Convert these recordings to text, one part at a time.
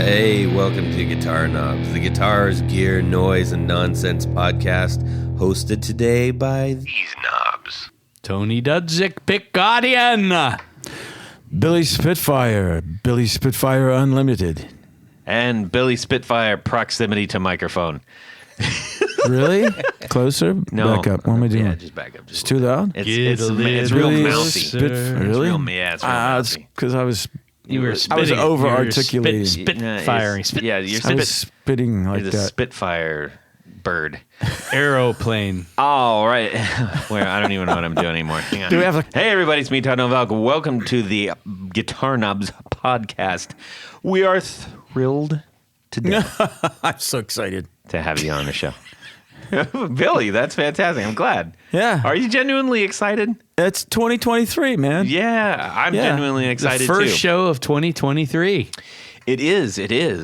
Hey, welcome to Guitar Knobs, the guitars, gear, noise, and nonsense podcast, hosted today by these knobs. Tony Dudzik, Pick Guardian. Billy Spitfire Unlimited. And Billy Spitfire, proximity to microphone. Really? Closer? No. Back up. What am I doing? Yeah, just back up. It's too loud? It's real mouthy. Really? It's real It's mouthy. because I was Spitting. over-articulating. Spitfiring. Yeah, you're I was spitting like You're the that. Spitfire bird. Aeroplane. All right. Where I don't even know what I'm doing anymore. Hang on. Do we have a... Hey, everybody, it's me, Todd Novak. Welcome to the Guitar Knobs podcast. We are thrilled to death I'm so excited. to have you on the show. Billy, that's fantastic. I'm glad. Yeah. Are you genuinely excited? It's 2023, man. Yeah, I'm Yeah. genuinely excited The first too. show of 2023. It is.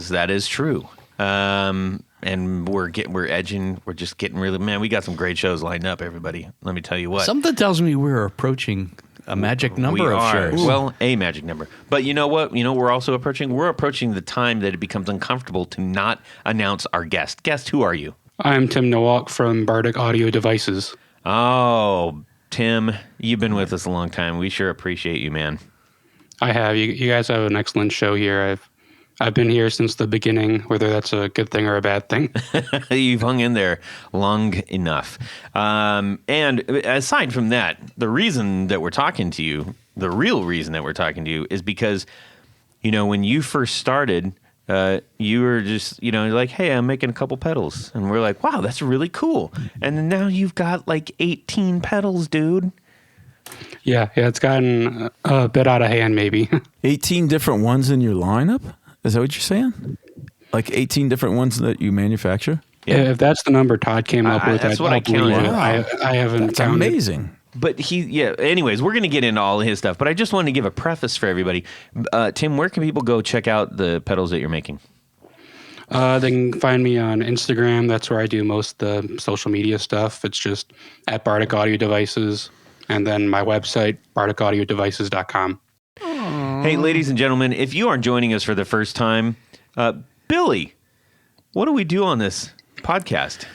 That is true. And we're just getting really, man, we got some great shows lined up, everybody. Let me tell you what. Something tells me we're approaching a magic number we of are. shows. Well, a magic number. But you know what? You know what we're also approaching? We're approaching the time that it becomes uncomfortable to not announce our guest. Guest, who are you? I'm Tim Nowak from Bardic Audio Devices. Oh, Tim, you've been with us a long time. We sure appreciate you, man. I have. You guys have an excellent show here. I've been here since the beginning, whether that's a good thing or a bad thing. You've hung in there long enough. And aside from that, the reason that we're talking to you, the real reason that we're talking to you is because, you know, when you first started, you were just, you know, like, hey, I'm making a couple pedals. And we're like, wow, that's really cool. And then now you've got like 18 pedals, dude. Yeah, it's gotten a bit out of hand, maybe. 18 different ones in your lineup? Is that what you're saying? Like 18 different ones that you manufacture? Yeah. If that's the number Todd came up with, that's what I believe counted. it. I haven't That's counted. amazing. But anyways, we're going to get into all of his stuff. But I just wanted to give a preface for everybody. Tim, where can people go check out the pedals that you're making? They can find me on Instagram. That's where I do most of the social media stuff. It's just at Bardic Audio Devices. And then my website, bardicaudiodevices.com. Hey, ladies and gentlemen, if you are joining us for the first time, Billy, what do we do on this podcast?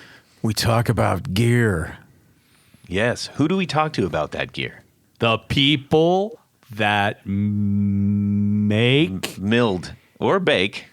We talk about gear. Yes. Who do we talk to about that gear? The people that make Milled or bake.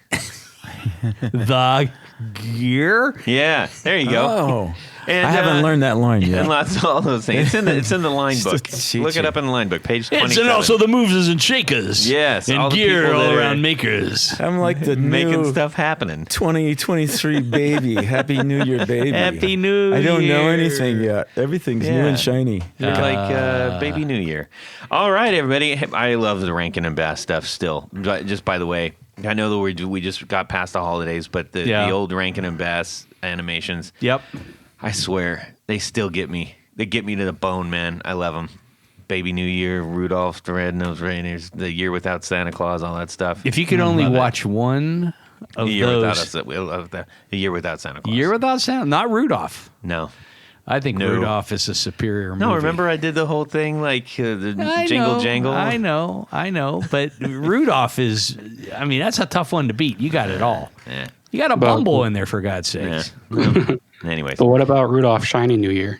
the gear. Yeah, there you go. Oh. And, I haven't learned that line yet. And lots of all those things. It's in the line Just a book. cheat Look it sheet. up in the line book, page 27. Yes, and also the movers and shakers. Yes, all And the gear people that all are around makers. I'm like the making new stuff happening. 2023 baby. Happy New Year, baby. Happy New I don't know Year. anything yet. Everything's new Yeah. and shiny. Like Baby New Year. All right, everybody. I love the Rankin and Bass stuff still. Just by the way, I know that we just got past the holidays, but the old Rankin and Bass animations, Yep. I swear, they still get me. They get me to the bone, man. I love them. Baby New Year, Rudolph the Red-Nosed Reindeer, The Year Without Santa Claus, all that stuff. If you could only Love it. watch one of The Year those. Without The Year Without Santa Claus. Year Without Santa, not Rudolph. No. I think No. Rudolph is a superior movie. No, remember I did the whole thing like the I Jingle know, Jangle? I know. But Rudolph is, I mean, that's a tough one to beat. You got it all. Yeah. You got a Well- Bumble in there, for God's Yeah. sakes. Anyways. But what about Rudolph Shiny New Year?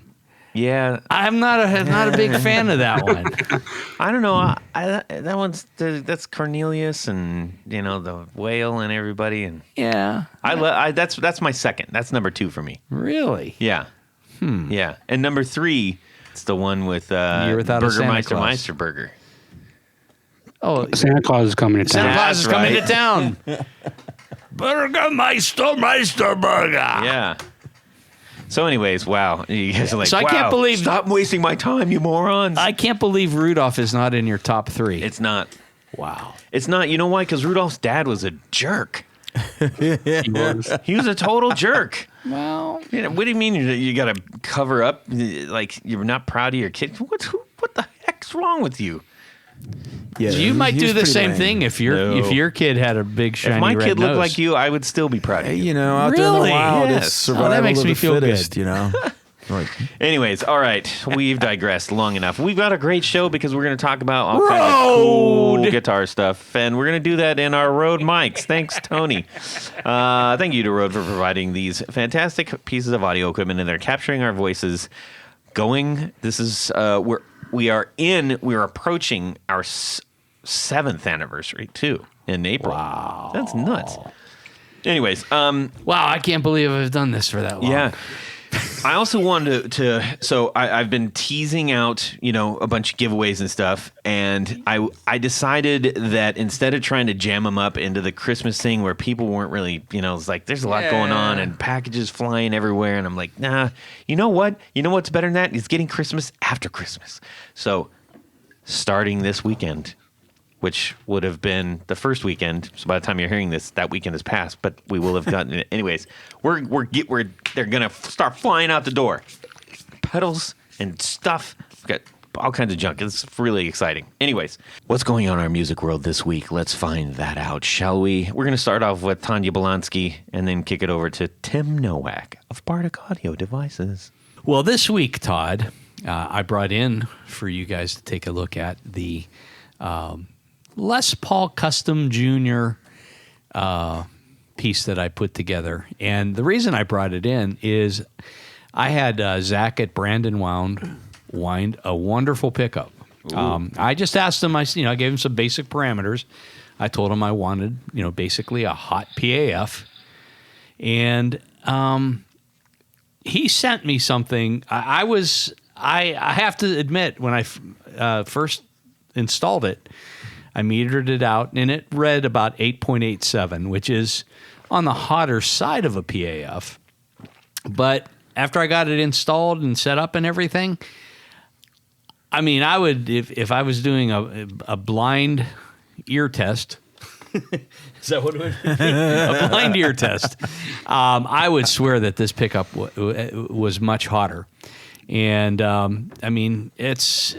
Yeah. I'm not a big fan of that one. I don't know. That one's that's Cornelius and you know the whale and everybody and Yeah. that's my second. That's number 2 for me. Really? Yeah, yeah. And number 3, it's the one with Year Without a Santa Burgermeister Claus. Meisterburger. Oh, Santa Claus is coming to Santa town. Claus is That's coming right. to town. Meisterburger. Yeah. So, anyways, wow. You guys are like, So I wow, can't believe- Stop wasting my time, you morons. I can't believe Rudolph is not in your top 3. It's not. Wow. It's not. You know why? Because Rudolph's dad was a jerk. He was. He was a total jerk. Well, You know, what do you mean you got to cover up like you're not proud of your kid? What the heck's wrong with you? Yeah, you might he's do the pretty same lame. thing if No. your kid had a big shiny If my red kid looked nose. like you, I would still be proud of Hey, you. you know, out there in Really? the wild, Yes. it's Oh, that survival makes of me the feel good. fittest, you know. Right. Anyways, all right. We've digressed long enough. We've got a great show because we're going to talk about all kinds of cool guitar stuff. And we're going to do that in our Rode mics. Thanks, Tony. Thank you to Rode for providing these fantastic pieces of audio equipment. And they're capturing our voices going. This is, we are approaching our 7th anniversary, too, in April. Wow. That's nuts. Anyways. Wow, I can't believe I've done this for that long. Yeah. I also wanted so I've been teasing out, a bunch of giveaways and stuff. And I decided that instead of trying to jam them up into the Christmas thing where people weren't really, it's like there's a lot going on and packages flying everywhere. And I'm like, nah, you know what? You know what's better than that? It's getting Christmas after Christmas. So starting this weekend, which would have been the first weekend. So by the time you're hearing this, that weekend has passed, but we will have gotten it. Anyways, they're going to start flying out the door. Pedals and stuff. We've got all kinds of junk. It's really exciting. Anyways, what's going on in our music world this week? Let's find that out, shall we? We're going to start off with Tanya Belansky and then kick it over to Tim Nowak of Bardic Audio Devices. Well, this week, Todd, I brought in for you guys to take a look at the Les Paul Custom Jr. Piece that I put together. And the reason I brought it in is I had Zach at Brandon wind a wonderful pickup. I just asked him, I gave him some basic parameters. I told him I wanted, basically a hot PAF. And he sent me something. I have to admit, when I first installed it, I metered it out, and it read about 8.87, which is on the hotter side of a PAF. But after I got it installed and set up and everything, I mean, I would, if I was doing a blind ear test, is that what it would be? A blind ear test, I would swear that this pickup was much hotter. And I mean, it's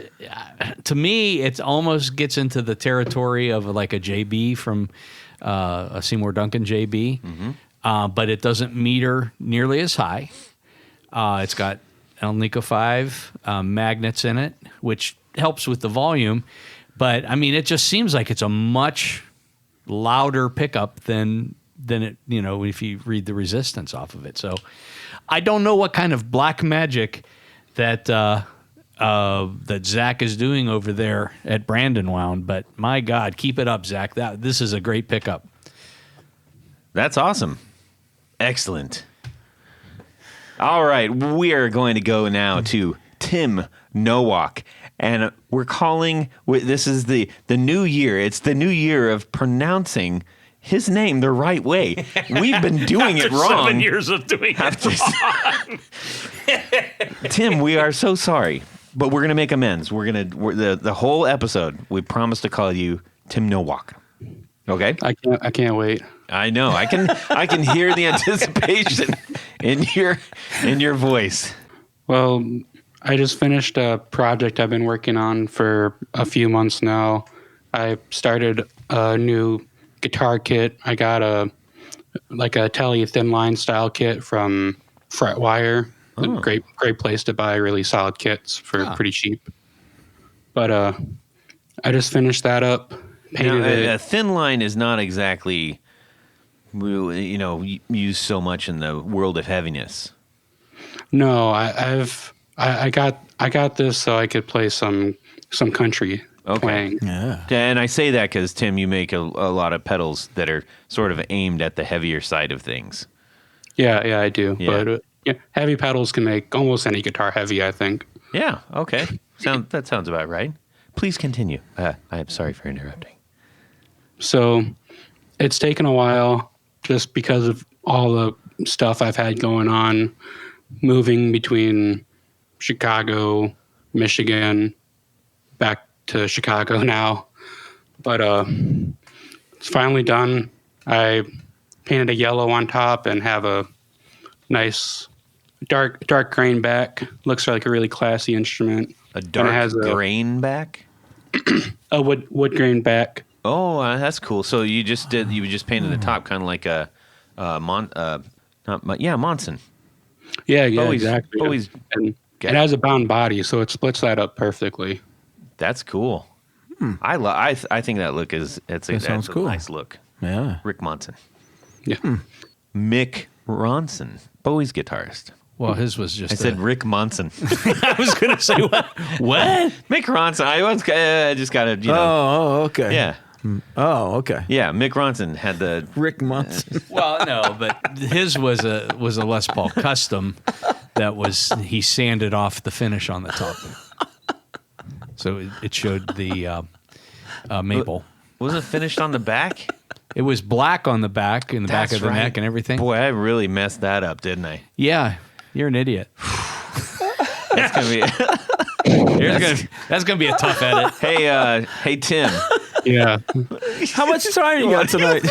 to me, it almost gets into the territory of like a JB from a Seymour Duncan JB, but it doesn't meter nearly as high. It's got Alnico 5 magnets in it, which helps with the volume. But I mean, it just seems like it's a much louder pickup than it, if you read the resistance off of it. So I don't know what kind of black magic that Zach is doing over there at Brandon Wound, but my God, keep it up, Zach. This is a great pickup. That's awesome. Excellent. All right, we are going to go now to Tim Nowak, and we're calling. This is the new year. It's the new year of pronouncing his name the right way. We've been doing it wrong. 7 years of doing it wrong. Tim, we are so sorry, but we're gonna make amends. The whole episode. We promise to call you Tim Nowak. Okay? I can't wait. I know. I can hear the anticipation in your voice. Well, I just finished a project I've been working on for a few months now. I started a new guitar kit. I got a Tele thin line style kit from Fretwire. Oh. Great place to buy really solid kits for pretty cheap. But I just finished that up. Painted it. A thin line is not exactly used so much in the world of heaviness. No, I got this so I could play some country. Okay. Playing. Yeah. And I say that because, Tim, you make a lot of pedals that are sort of aimed at the heavier side of things. Yeah, I do. Yeah. But heavy pedals can make almost any guitar heavy, I think. Yeah, okay. That sounds about right. Please continue. I'm sorry for interrupting. So it's taken a while just because of all the stuff I've had going on, moving between Chicago, Michigan, back to Chicago now. But it's finally done. I painted a yellow on top and have a nice dark grain back. Looks like a really classy instrument. A dark grain back? A wood grain back. Oh, that's cool. So you just painted the top kind of like a Monson. Yeah, Bowie's- exactly. Bowie's and got- it has a bound body, so it splits that up perfectly. That's cool. I think that look is that's sounds a cool. nice look. Yeah. Rick Monson. Yeah. Mick Ronson, Bowie's guitarist. Well, his was just. I said Rick Monson. I was going to say what? What? Mick Ronson. I just got to, Oh, okay. Yeah. Oh, okay. Yeah, Mick Ronson had the Rick Munson. Well, no, but his was a Les Paul custom that was he sanded off the finish on the top, so it showed the maple. was it finished on the back? It was black on the back, in the back That's of the right. neck and everything. Boy, I really messed that up, didn't I? Yeah, you're an idiot. That's gonna be. That's gonna be a tough edit. Hey Tim. Yeah. How much time you got tonight?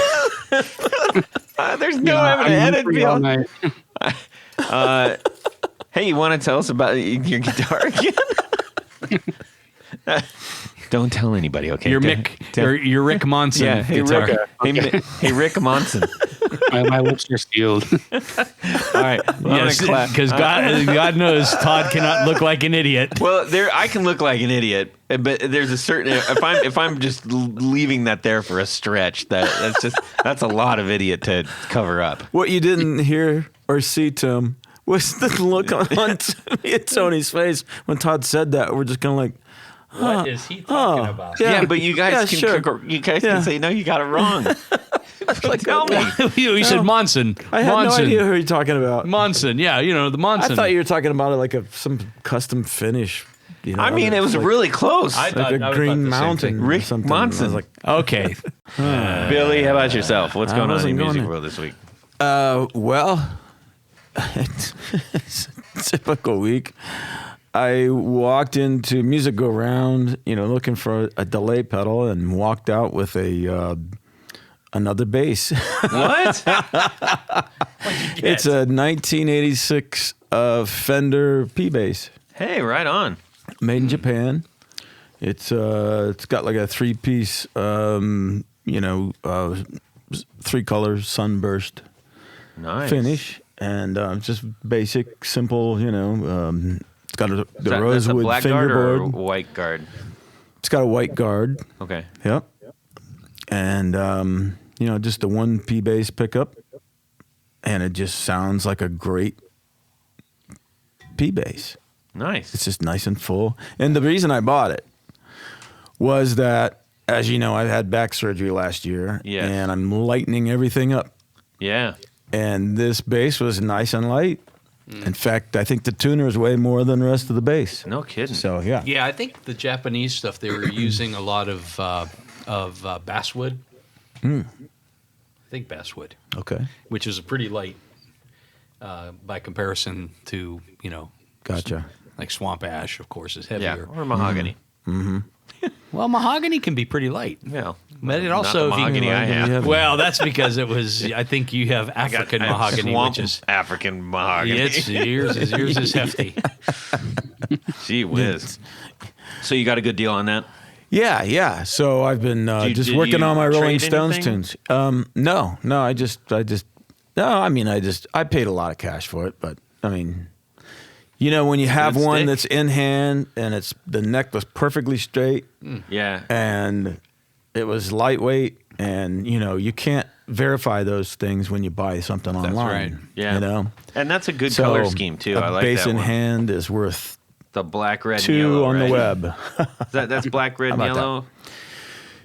There's no having to I'm edit. free all night. Hey, you want to tell us about your guitar again? Don't tell anybody, okay? You're you're Rick Monson. Yeah, hey guitar. Rick. Hey Rick Monson. My lips are sealed. All right, well, I'm Yes, gonna clap. because God knows Todd cannot look like an idiot. Well, I can look like an idiot, but there's a certain if I'm just leaving that there for a stretch, that's a lot of idiot to cover up. What you didn't hear or see, Tim, was the look on me and Tony's face when Todd said that. We're just kind of like, What is he talking about? Yeah, but you guys yeah, can sure. can Yeah. say no, you got it wrong. like Tell me. You said Monson. I had Monson. no idea who you're talking about. Monson. Yeah, the Monson. I thought you were talking about it like some custom finish. You know, I mean, it was like, really close. like a Green Mountain. Rick or something. Monson. I was like, Okay. Billy, how about yourself? What's I going on in wasn't the going music there. world this week? well, it's a typical week. I walked into Music Go Round, looking for a delay pedal, and walked out with another bass. What? It's a 1986 Fender P bass, Hey, right on. made in Japan. It's got like a 3-piece, 3-color sunburst Nice. finish, and just basic, simple. It's got the That's a rosewood black guard or fingerboard. white guard? It's got a white guard. Okay. Yep. And just a 1 P bass pickup, and it just sounds like a great P bass. Nice. It's just nice and full. And the reason I bought it was that, as you know, I had back surgery last year, Yes. and I'm lightening everything up. Yeah. And this bass was nice and light. In fact, I think the tuner is way more than the rest of the bass. No kidding. So yeah, Yeah, I think the Japanese stuff, they were using a lot of basswood. I think basswood, okay, which is a pretty light by comparison to, gotcha. like swamp ash, of course, is Yeah. heavier. Or mahogany. Well, mahogany can be pretty light. Yeah. But it Not also, the mahogany I have. well, that's because it was, I think you have African mahogany, Swamp which is, African mahogany. yours is hefty. Gee whiz. So you got a good deal on that? Yeah. So I've been Did just you working on my Rolling trade Stones anything? tunes. No. I paid a lot of cash for it, but I mean, when you have Good one stick. that's in hand and the neck was perfectly straight Yeah. and it was lightweight, and you can't verify those things when you buy something online. right. Yeah. And that's a good So color scheme too. a I like bass that in one. hand is worth The black, red, and 2 yellow, on the right? web. That's black, red, and How about that? yellow.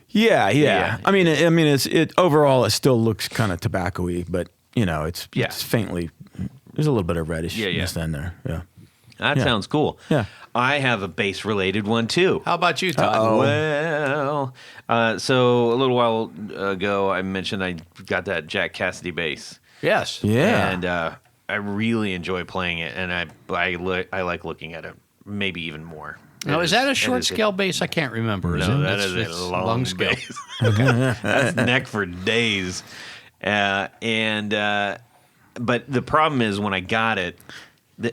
Yeah. Yeah. I mean, it overall it still looks kind of tobacco-y, but it's Yeah. it's faintly. There's a little bit of reddish Yeah. in there. Yeah. That Yeah. sounds cool. Yeah. I have a bass related one too. How about you, Todd? Uh-oh. Well, so a little while ago, I mentioned I got that Jack Cassidy bass. Yes. Yeah. And I really enjoy playing it, and I like looking at it maybe even more. Now, is that a It short is scale bass? I can't remember. No, that It's- is it's a long scale. bass. That's neck for days. But the problem is when I got it,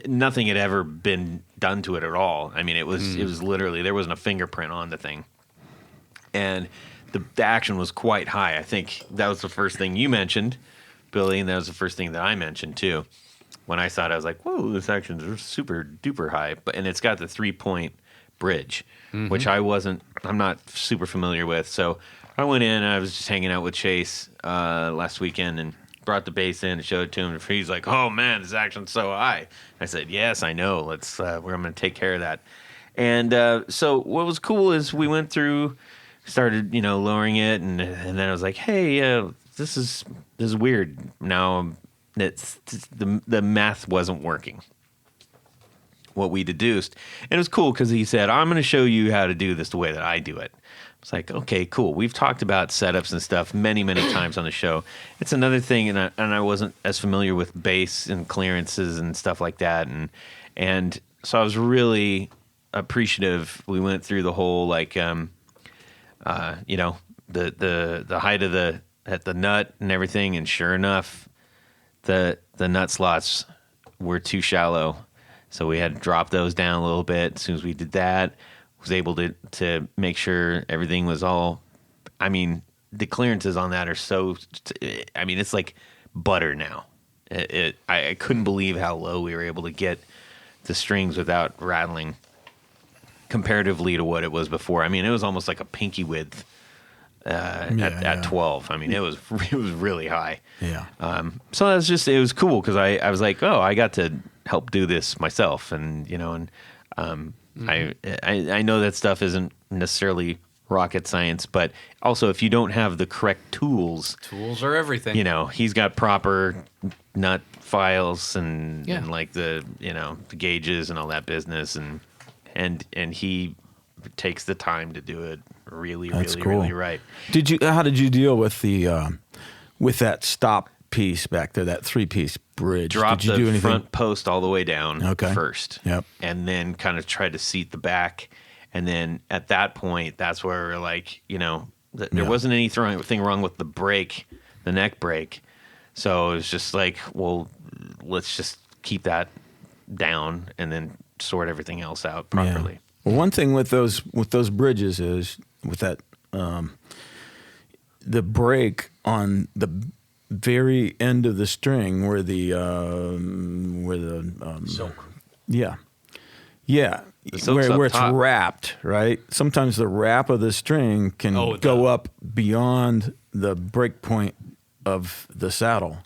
nothing had ever been done to it at all. I mean, it was literally, there wasn't a fingerprint on the thing. And the action was quite high. I think that was the first thing you mentioned, Billy, and that was the first thing that I mentioned too. when I saw it, I was like, whoa, this action's super duper high. And it's got the 3-point bridge, which I'm not super familiar with. So I went in, I was just hanging out with Chase last weekend and brought the bass in and showed it to him. And he's like, oh man, this action's so high. I said, yes, I know. I'm going to take care of that. And so what was cool is we went through, started, lowering it. And then I was like, hey, this is weird. Now the math wasn't working. What we deduced. And it was cool because he said, I'm going to show you how to do this the way that I do it. It's like, okay, cool. We've talked about setups and stuff many, many times on the show. It's another thing, and I wasn't as familiar with bass and clearances and stuff like that. And so I was really appreciative. We went through the whole, like, the height of at the nut and everything. And sure enough, the nut slots were too shallow. So we had to drop those down a little bit. As soon as we did that, was able to make sure everything was all, the clearances on that are so, it's like butter now. I couldn't believe how low we were able to get the strings without rattling comparatively to what it was before. It was almost like a pinky width at 12. It was really high. Yeah. So that's just, it was cool because I was like, oh, I got to help do this myself. And, I know that stuff isn't necessarily rocket science, but also if you don't have the correct tools are everything. He's got proper nut files and like the gauges and all that business, and he takes the time to do it really right. How did you deal with with that stop piece back there, that 3-piece bridge? Drop did you the do anything? Front post all the way down first. Yep. And then kind of try to seat the back. And then at that point, that's where we're like, there wasn't anything wrong with the neck brake. So it was just like, well, let's just keep that down and then sort everything else out properly. Yeah. Well, one thing with those bridges is with that the brake on the very end of the string where the silk. Yeah. The silk's Where up it's top. wrapped, right? Sometimes the wrap of the string can go up beyond the break point of the saddle.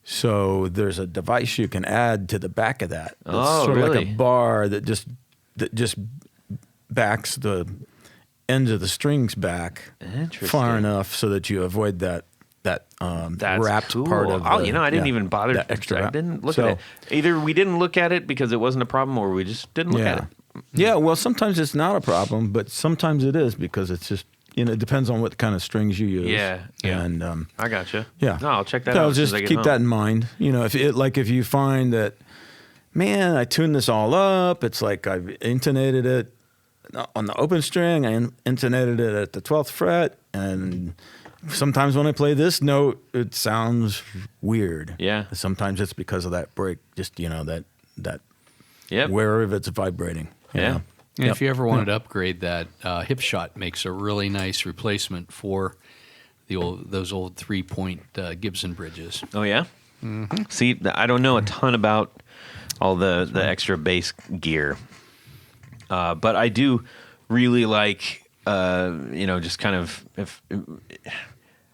So there's a device you can add to the back of that. It's sort of really? like a bar that just backs the ends of the strings back far enough so that you avoid that That's wrapped cool. part of I didn't even bother. that extra I wrap. didn't look So- at it. Either we didn't look at it because it wasn't a problem, or we just didn't look at it. Yeah, well, sometimes it's not a problem, but sometimes it is because it's just, it depends on what kind of strings you use. Yeah. And, I gotcha. yeah. No, I'll check that So out. as soon just as I get keep home. that in mind. If you find that, man, I tuned this all up, it's like I've intonated it on the open string, I intonated it at the 12th fret, and sometimes when I play this note, it sounds weird. Yeah. Sometimes it's because of that break, just, that Yep. wherever it's vibrating. you Yeah. know. And Yep. if you ever wanted to upgrade that, Hip Shot makes a really nice replacement for those old 3-point Gibson bridges. Oh yeah. Mm-hmm. See, I don't know a ton about all the extra bass gear, but I do really like just kind of if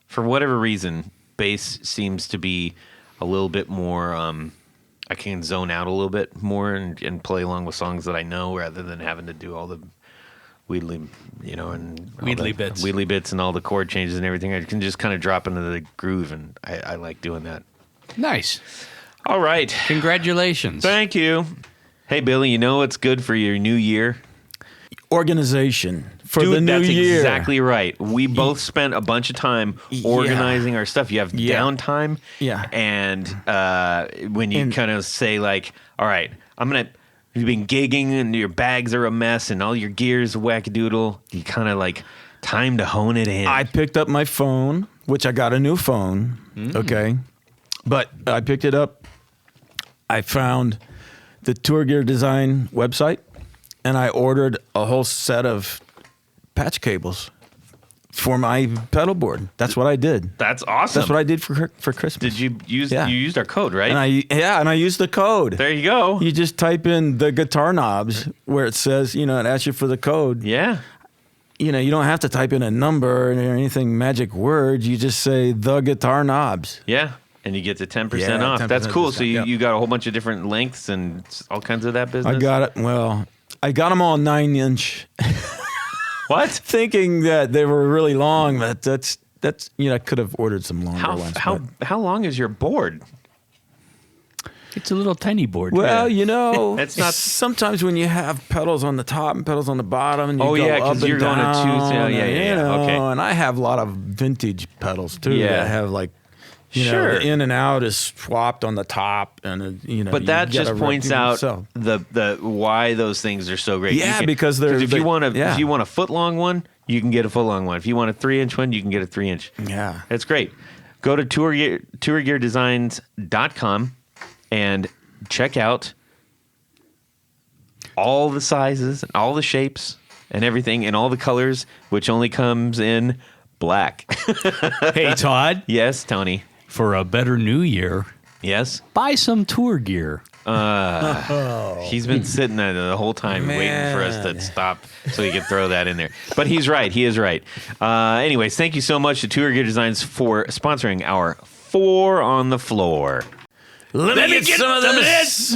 for whatever reason, bass seems to be a little bit more. I can zone out a little bit more and play along with songs that I know rather than having to do all the Wheedly bits. Wheedly bits and all the chord changes and everything. I can just kind of drop into the groove, and I like doing that. Nice. All right. Congratulations. Thank you. Hey, Billy, you know what's good for your new year? Organization for Dude, the new that's year. exactly right. We both spent a bunch of time organizing our stuff. You have downtime. Yeah. And when you kind of say, like, all right, you've been gigging and your bags are a mess and all your gear's wackadoodle, you kind of like, time to hone it in. I picked up my phone, which I got a new phone. Okay. But I picked it up. I found the Tour Gear Design website, and I ordered a whole set of patch cables for my pedal board. That's what I did. That's awesome. That's what I did for Christmas. Did you use? Yeah. You used our code, right? And I used the code. There you go. You just type in the guitar knobs where it says, it asks you for the code. Yeah. You don't have to type in a number or anything magic words. You just say the guitar knobs. Yeah. And you get to 10% Yeah, off. 10% That's cool. So discount, you got a whole bunch of different lengths and all kinds of that business. I got it. Well, I got them all 9-inch. What? Thinking that they were really long, but that's I could have ordered some longer ones. How long is your board? It's a little tiny board. Well, It's not- Sometimes when you have pedals on the top and pedals on the bottom, and you Oh, go yeah, up 'cause and you're going to down, two- yeah, and, okay. And I have a lot of vintage pedals too. Yeah. that have like, Sure. the in and out is swapped on the top, and But that you just gotta points do it out yourself. the why those things are so great. Yeah, because they're- if you want yeah. if you want a foot long one, you can get a foot long one. If you want a 3-inch one, you can get a 3-inch. Yeah. It's great. Go to tourgeardesigns.com and check out all the sizes and all the shapes and everything and all the colors, which only comes in black. Hey, Todd, Yes, Tony. for a better new year, Yes. buy some tour gear. He's been sitting there the whole time waiting for us to stop so he could throw that in there. But he's right. He is right. Anyways, thank you so much to Tour Gear Designs for sponsoring our 4 on the Floor. Let me get some of this.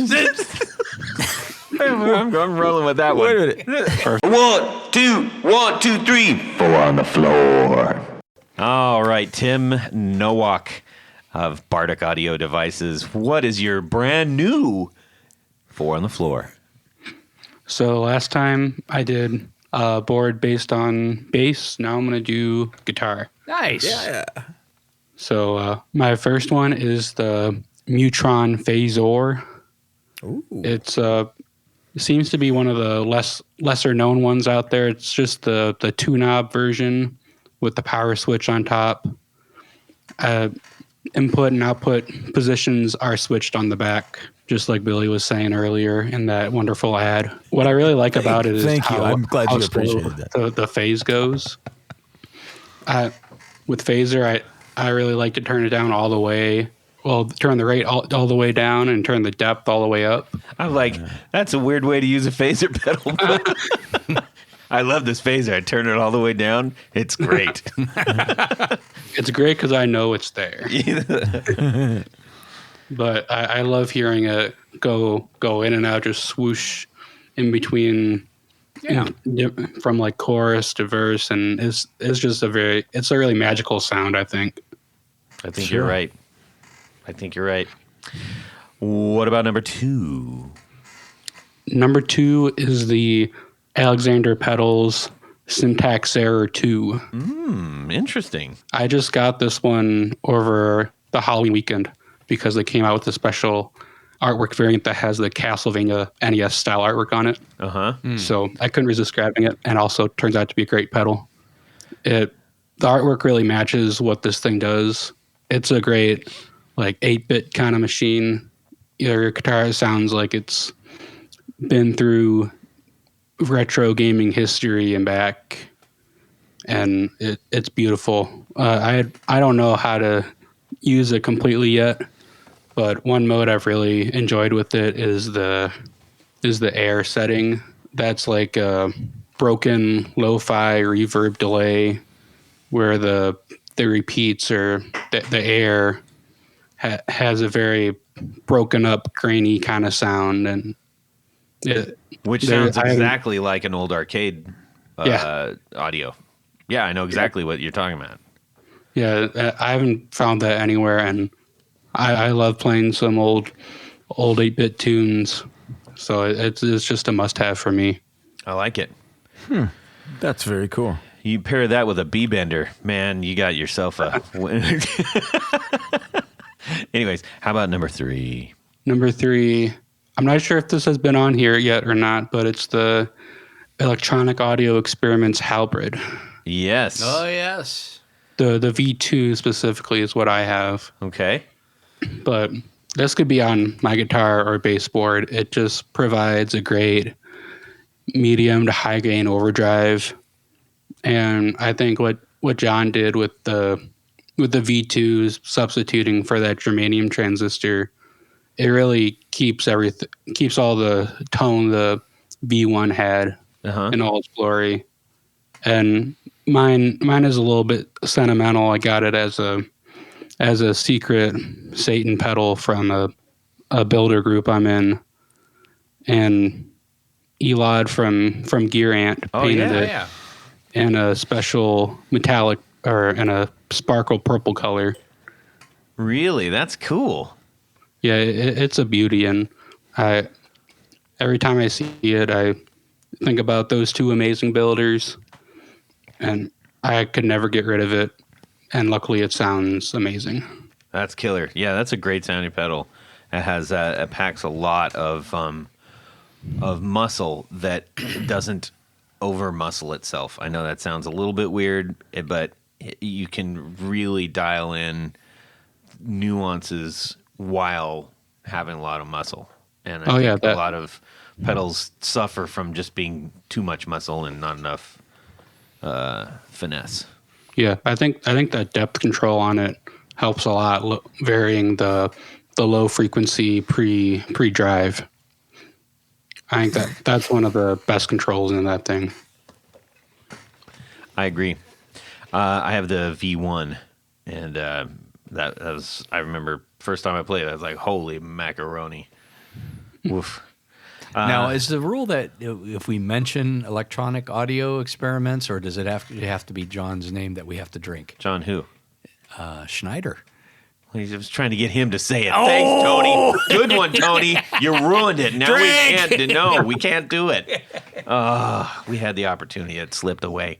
I'm rolling with that one. Wait a minute. 1, 2, 3. 4 on the floor. All right, Tim Nowak of Bardic Audio Devices. What is your brand new 4 on the Floor? So last time I did a board based on bass. Now I'm going to do guitar. Nice. Yeah. So my first one is the Mutron Phasor. Ooh. It's it seems to be one of the lesser known ones out there. It's just the 2-knob version with the power switch on top. Input and output positions are switched on the back, just like Billy was saying earlier in that wonderful ad. What I really like about it is Thank you. how, I'm glad how you slow appreciated that. the phase goes. With Phaser, I really like to turn it down all the way. Well, turn the rate all the way down and turn the depth all the way up. I'm like, that's a weird way to use a phaser pedal. I love this phaser. I turn it all the way down. It's great. It's great because I know it's there. But I love hearing it go in and out, just swoosh in between, from like chorus to verse, and it's just a really magical sound, I think. I think you're right. What about number 2? Number 2 is the Alexander Pedals Syntax Error 2. Interesting. I just got this one over the Halloween weekend because they came out with a special artwork variant that has the Castlevania NES style artwork on it. So I couldn't resist grabbing it, and also turns out to be a great pedal. The artwork really matches what this thing does. It's a great 8-bit kind of machine. Your guitar sounds like it's been through retro gaming history and back, and it's beautiful. I don't know how to use it completely yet, but one mode I've really enjoyed with it is the air setting. That's like a broken lo-fi reverb delay where the repeats or the air has a very broken up, grainy kind of sound, and Which sounds exactly like an old arcade audio. Yeah, I know exactly what you're talking about. Yeah, I haven't found that anywhere, and I love playing some old 8-bit tunes, so it's just a must-have for me. I like it. That's very cool. You pair that with a B-bender, man, you got yourself a winner. Anyways, how about number 3? Number 3, I'm not sure if this has been on here yet or not, but it's the Electronic Audio Experiments Halberd. Yes. Oh, yes. The V2 specifically is what I have, Okay. but this could be on my guitar or bass board. It just provides a great medium to high gain overdrive. And I think what what John did with the V2s substituting for that germanium transistor, it really keeps all the tone the V1 had in all its glory. And mine is a little bit sentimental. I got it as a secret Satan pedal from a builder group I'm in, and Elod from Gear Ant painted it in a special metallic or in a sparkle purple color. Really, that's cool. Yeah, it's a beauty, and every time I see it, I think about those two amazing builders, and I could never get rid of it. And luckily, it sounds amazing. That's killer. Yeah, that's a great sounding pedal. It packs a lot of muscle that doesn't over muscle itself. I know that sounds a little bit weird, but you can really dial in nuances while having a lot of muscle. And I think a lot of pedals suffer from just being too much muscle and not enough finesse. Yeah, I think that depth control on it helps a lot, varying the low frequency pre-drive. I think that's one of the best controls in that thing. I agree. I have the V1, and that was, I remember first time I played it, I was like, holy macaroni. Woof. Now, is the rule that if we mention electronic audio experiments, or does it have to be John's name that we have to drink? John who? Schneider. I was trying to get him to say it. Oh! Thanks, Tony. Good one, Tony. You ruined it. Now we can't do it. We had the opportunity. It slipped away.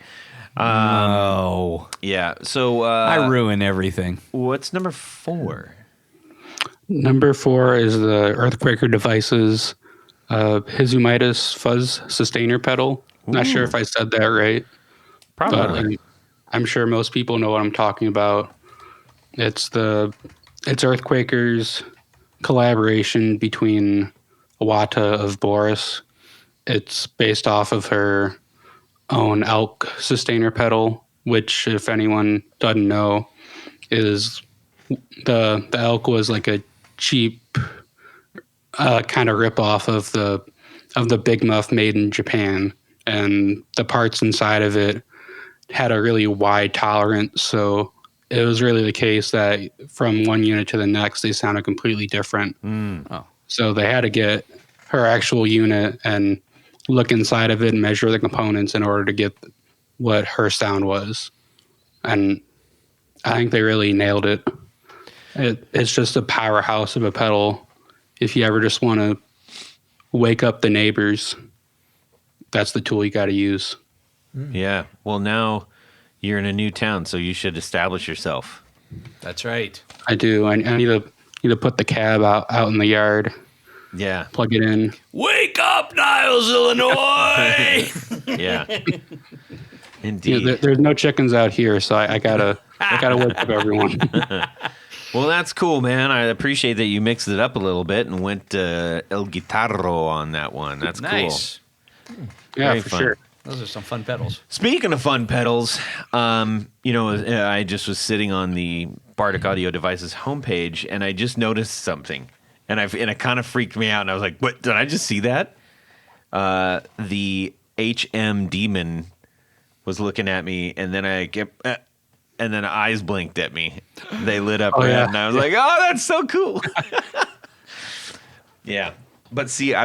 No. Yeah. So I ruin everything. What's number 4? Number 4 is the Earthquaker Devices Hizumitis Fuzz Sustainer pedal. Ooh. Not sure if I said that right. Probably. But I'm sure most people know what I'm talking about. It's Earthquaker's collaboration between Wata of Boris. It's based off of her own elk sustainer pedal, which, if anyone doesn't know, is the elk was like a cheap kind of ripoff of the Big Muff made in Japan, and the parts inside of it had a really wide tolerance, so it was really the case that from one unit to the next, they sounded completely different. So they had to get her actual unit and look inside of it and measure the components in order to get what her sound was. And I think they really nailed it. It's just a powerhouse of a pedal. If you ever just want to wake up the neighbors, that's the tool you got to use. Yeah. Well, now you're in a new town, so you should establish yourself. That's right. I do. I need to put the cab out in the yard. Yeah. Plug it in. Wake up, Niles, Illinois! Yeah. Indeed. Yeah, there's no chickens out here, so I gotta wake up everyone. Well, that's cool, man. I appreciate that you mixed it up a little bit and went El Guitarro on that one. That's nice. Cool. Yeah, Very for fun. sure. Those are some fun pedals. Speaking of fun pedals, I just was sitting on the Bardic Audio Devices homepage, and I just noticed something, and it kind of freaked me out. And I was like, "What? Did I just see that?" The HM Demon was looking at me, and then and then eyes blinked at me. They lit up red, and I was like, "Oh, that's so cool!" Yeah, but see,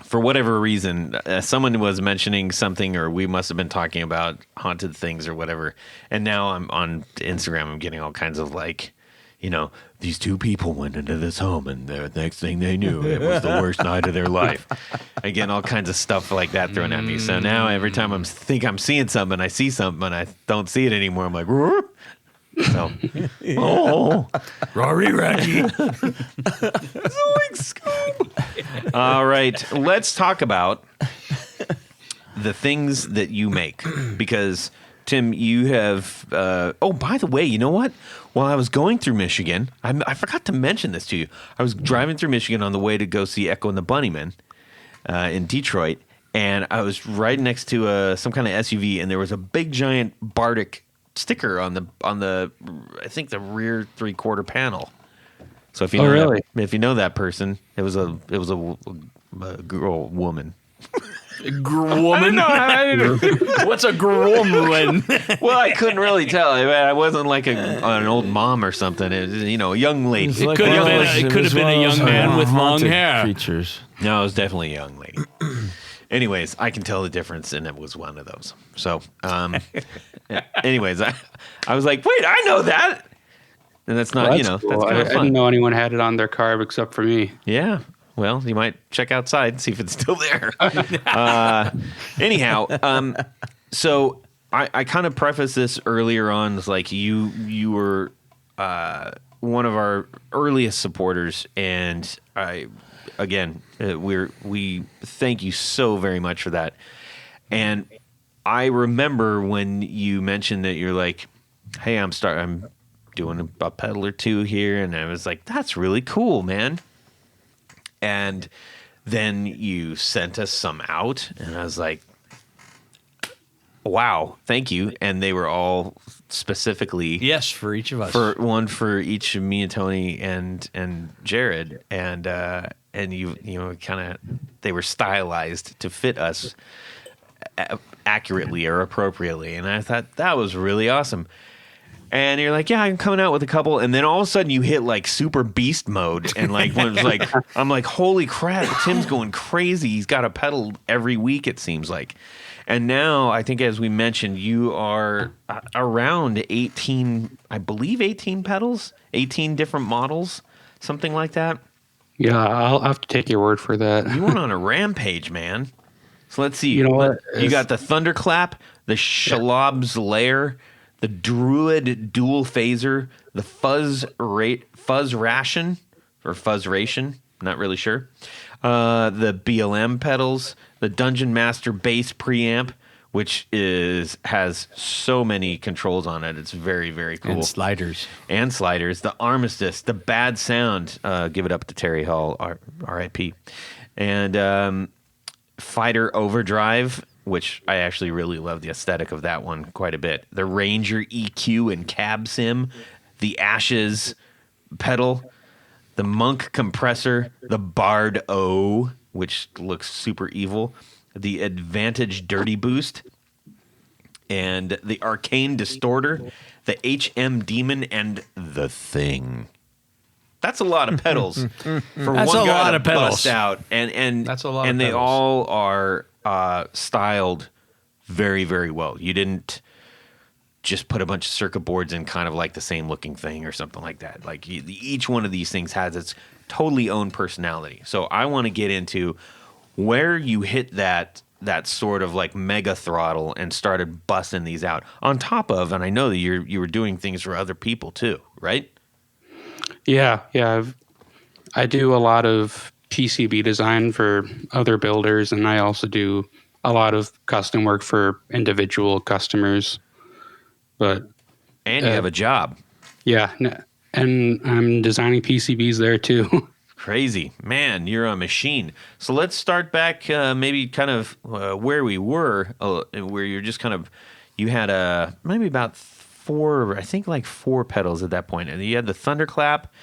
for whatever reason, someone was mentioning something, or we must have been talking about haunted things or whatever. And now I'm on Instagram. I'm getting all kinds of these two people went into this home, and the next thing they knew, it was the worst night of their life. Again, all kinds of stuff like that thrown at me. So now every time I think I'm seeing something, I see something, and I don't see it anymore. I'm like, "Roar." So, Rory Racky. All right, let's talk about the things that you make, because Tim, you have. By the way, you know what? While I was going through Michigan, I forgot to mention this to you. I was driving through Michigan on the way to go see Echo and the Bunnymen in Detroit, and I was right next to some kind of SUV, and there was a big giant Bardic sticker on the I think the rear 3/4 panel. So if you know if you know that person, it was a girl, woman. Woman? What's a woman? Well, I couldn't really tell. I wasn't like an old mom or something. It was, you know, a young lady. It could have been a young man with long hair. Creatures. No, it was definitely a young lady. Anyways, I can tell the difference, and it was one of those. So, anyways, I was like, wait, I know that. And that's not, Well, that's cool. kind of I fun. didn't know anyone had it on their carb except for me. Yeah. Well, you might check outside and see if it's still there. Anyhow, so I kind of prefaced this earlier on. It's like you were one of our earliest supporters, and we thank you so very much for that. And I remember when you mentioned that you're like, hey, I'm doing a pedal or two here, and I was like, that's really cool, man. And then you sent us some out, and I was like, wow, thank you. And they were all specifically for each of us. For each of me and Tony and Jared, and you kind of, they were stylized to fit us accurately or appropriately, and I thought that was really awesome. And you're like, yeah, I'm coming out with a couple. And then all of a sudden you hit like super beast mode. And like, when it was like, I'm like, holy crap, Tim's going crazy. He's got a pedal every week, it seems like. And now I think, as we mentioned, you are around 18, I believe 18 pedals, 18 different models, something like that. Yeah, I'll have to take your word for that. You went on a rampage, man. So let's see. You know what? You got the Thunderclap, the Shalob's Lair, the Druid Dual Phaser, the Fuzz Ration, not really sure. The BLM pedals, the Dungeon Master bass preamp, which has so many controls on it. It's very, very cool. And sliders. The Armistice, the Bad Sound. Give it up to Terry Hall, R.I.P. And Fighter Overdrive, which I actually really love the aesthetic of that one quite a bit. The Ranger EQ and Cab Sim, the Ashes pedal, the Monk compressor, the Bard O, which looks super evil, the Advantage Dirty Boost, and the Arcane Distorter, the HM Demon, and the Thing. That's a lot of pedals for That's one a guy lot to of pedals. bust out, and That's a lot and of they pedals. all are styled very, very well. You didn't just put a bunch of circuit boards in kind of like the same looking thing or something like that. Like each one of these things has its totally own personality. So I want to get into where you hit that sort of like mega throttle and started busting these out. On top of, and I know that you were doing things for other people too, right? Yeah. I do a lot of PCB design for other builders, and I also do a lot of custom work for individual customers. But And you have a job. yeah, and I'm designing PCBs there too. Crazy. Man, you're a machine. So let's start back maybe kind of where we were, where you're just kind of, you had maybe about four pedals at that point. And you had the Thunderclap,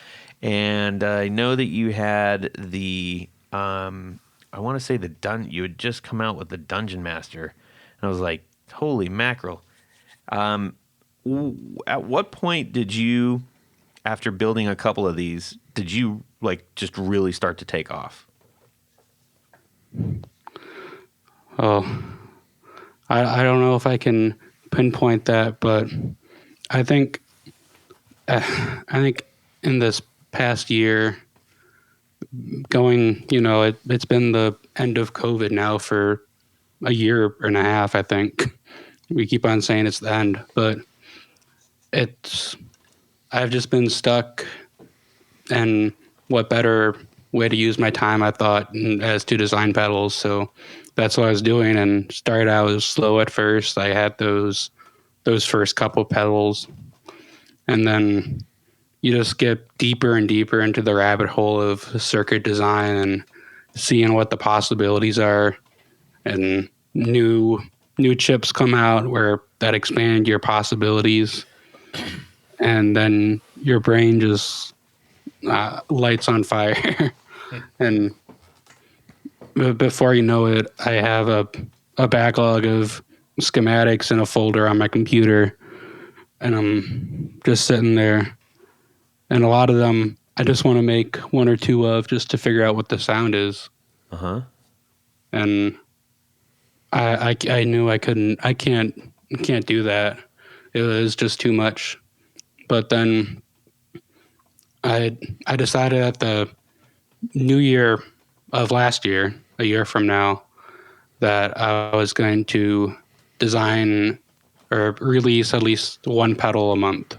and I know that you had the, I want to say you had just come out with the Dungeon Master. And I was like, holy mackerel. At what point did you, after building a couple of these, did you like just really start to take off? Oh, I don't know if I can pinpoint that, but I think in this past year, it's been the end of COVID now for a year and a half. I think we keep on saying it's the end, but I've just been stuck. And what better way to use my time, I thought, as to design pedals. So that's what I was doing, and started out slow at first. I had those first couple pedals, and then you just get deeper and deeper into the rabbit hole of circuit design and seeing what the possibilities are. and new chips come out where that expand your possibilities, and then your brain just lights on fire. And before you know it, I have a backlog of schematics in a folder on my computer, and I'm just sitting there. And a lot of them, I just want to make one or two of just to figure out what the sound is. And I knew I can't do that. It was just too much. But then I decided at the new year of last year, a year from now, that I was going to design or release at least one pedal a month.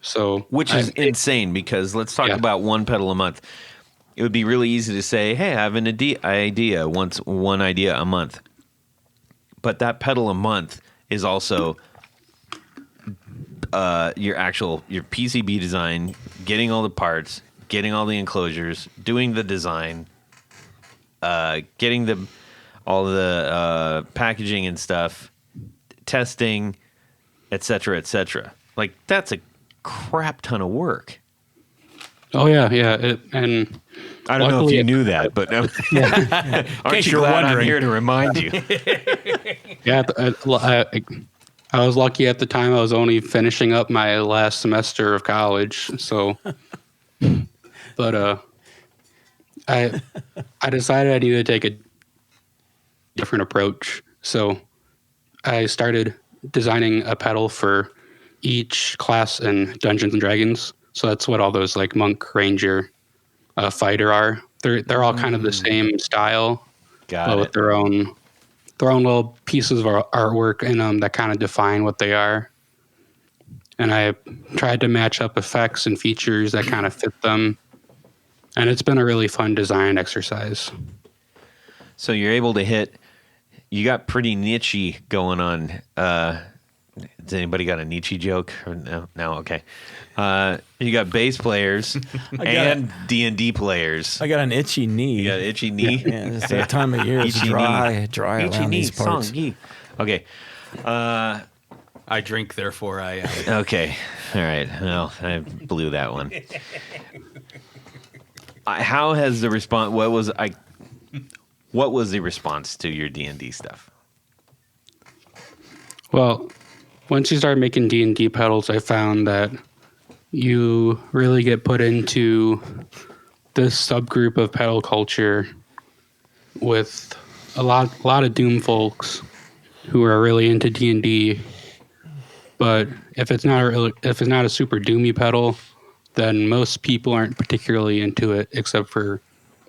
So, which is insane, because let's talk about one pedal a month. It would be really easy to say, hey, I have an idea, one idea a month. But that pedal a month is also your PCB design, getting all the parts, getting all the enclosures, doing the design, getting all the packaging and stuff, testing, etc., etc. Like, that's a crap ton of work. Oh yeah. And I don't know if you knew that, but aren't you glad I'm here to remind you? Yeah, I was lucky at the time. I was only finishing up my last semester of college, so. But I decided I needed to take a different approach, so I started designing a pedal for each class in Dungeons and Dragons. So that's what all those like monk, ranger, fighter are. They're all kind of the same style, but with their own little pieces of artwork in them that kind of define what they are. And I tried to match up effects and features that kind of fit them. And it's been a really fun design exercise. So you're able to you got pretty niche-y going on. Has anybody got a Nietzsche joke? Or no? Okay. You got bass players and D&D players. I got an itchy knee. You got an itchy knee? Yeah, it's that time of year. It's dry itchy around knee, these parts. song, okay. I drink, therefore I. Okay. All right. Well, I blew that one. How has the response? What was the response to your D&D stuff? Well, once you start making D&D pedals, I found that you really get put into this subgroup of pedal culture with a lot of Doom folks who are really into D&D. But if it's not a super doomy pedal, then most people aren't particularly into it, except for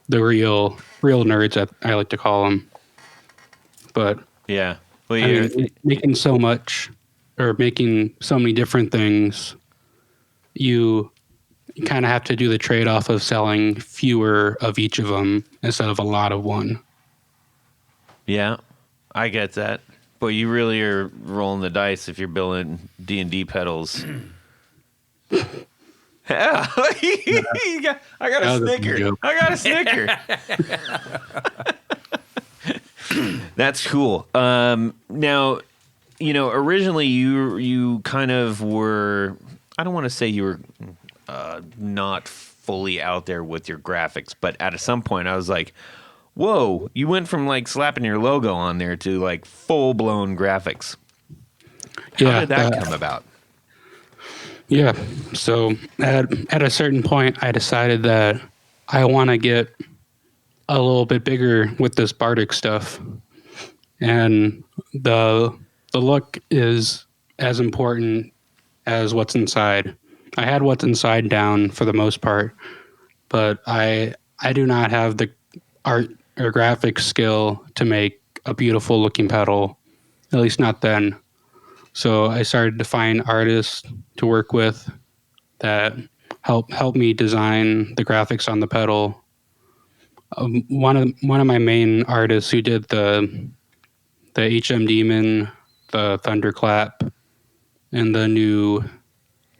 the real nerds, I like to call them. But yeah, well, I mean, making so much or making so many different things, you kind of have to do the trade-off of selling fewer of each of them instead of a lot of one. Yeah, I get that. But you really are rolling the dice if you're building D&D pedals. Yeah. I got a snicker. That's cool. Now, originally you kind of were, I don't want to say you were not fully out there with your graphics, but at some point I was like, whoa, you went from like slapping your logo on there to like full-blown graphics. How did that come about? Yeah, so at a certain point, I decided that I want to get a little bit bigger with this Bardic stuff. And the look is as important as what's inside. I had what's inside down for the most part, but I do not have the art or graphics skill to make a beautiful looking pedal, at least not then. So I started to find artists to work with that help me design the graphics on the pedal. One of my main artists who did the HM Demon, the Thunderclap, and the new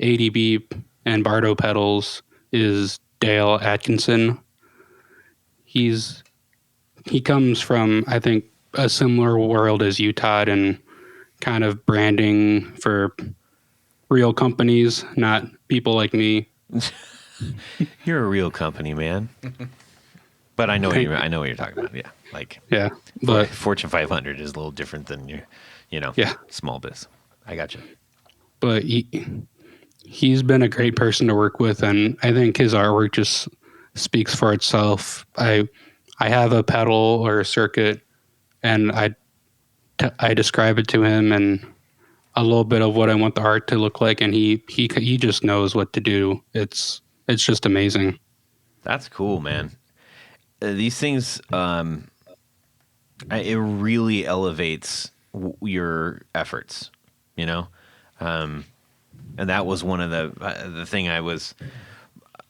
ADB and Bardo pedals is Dale Atkinson. He's he comes from, I think, a similar world as you, Todd, and kind of branding for real companies, not people like me. You're a real company, man. But I know what you're talking about. Yeah, like Yeah, but Fortune 500 is a little different than your, Yeah. small biz. I got you. but he's been a great person to work with, and I think his artwork just speaks for itself. I have a pedal or a circuit, and I describe it to him and a little bit of what I want the art to look like, and he just knows what to do. It's just amazing. That's cool, man. These things, it really elevates your efforts, and that was one of the thing I was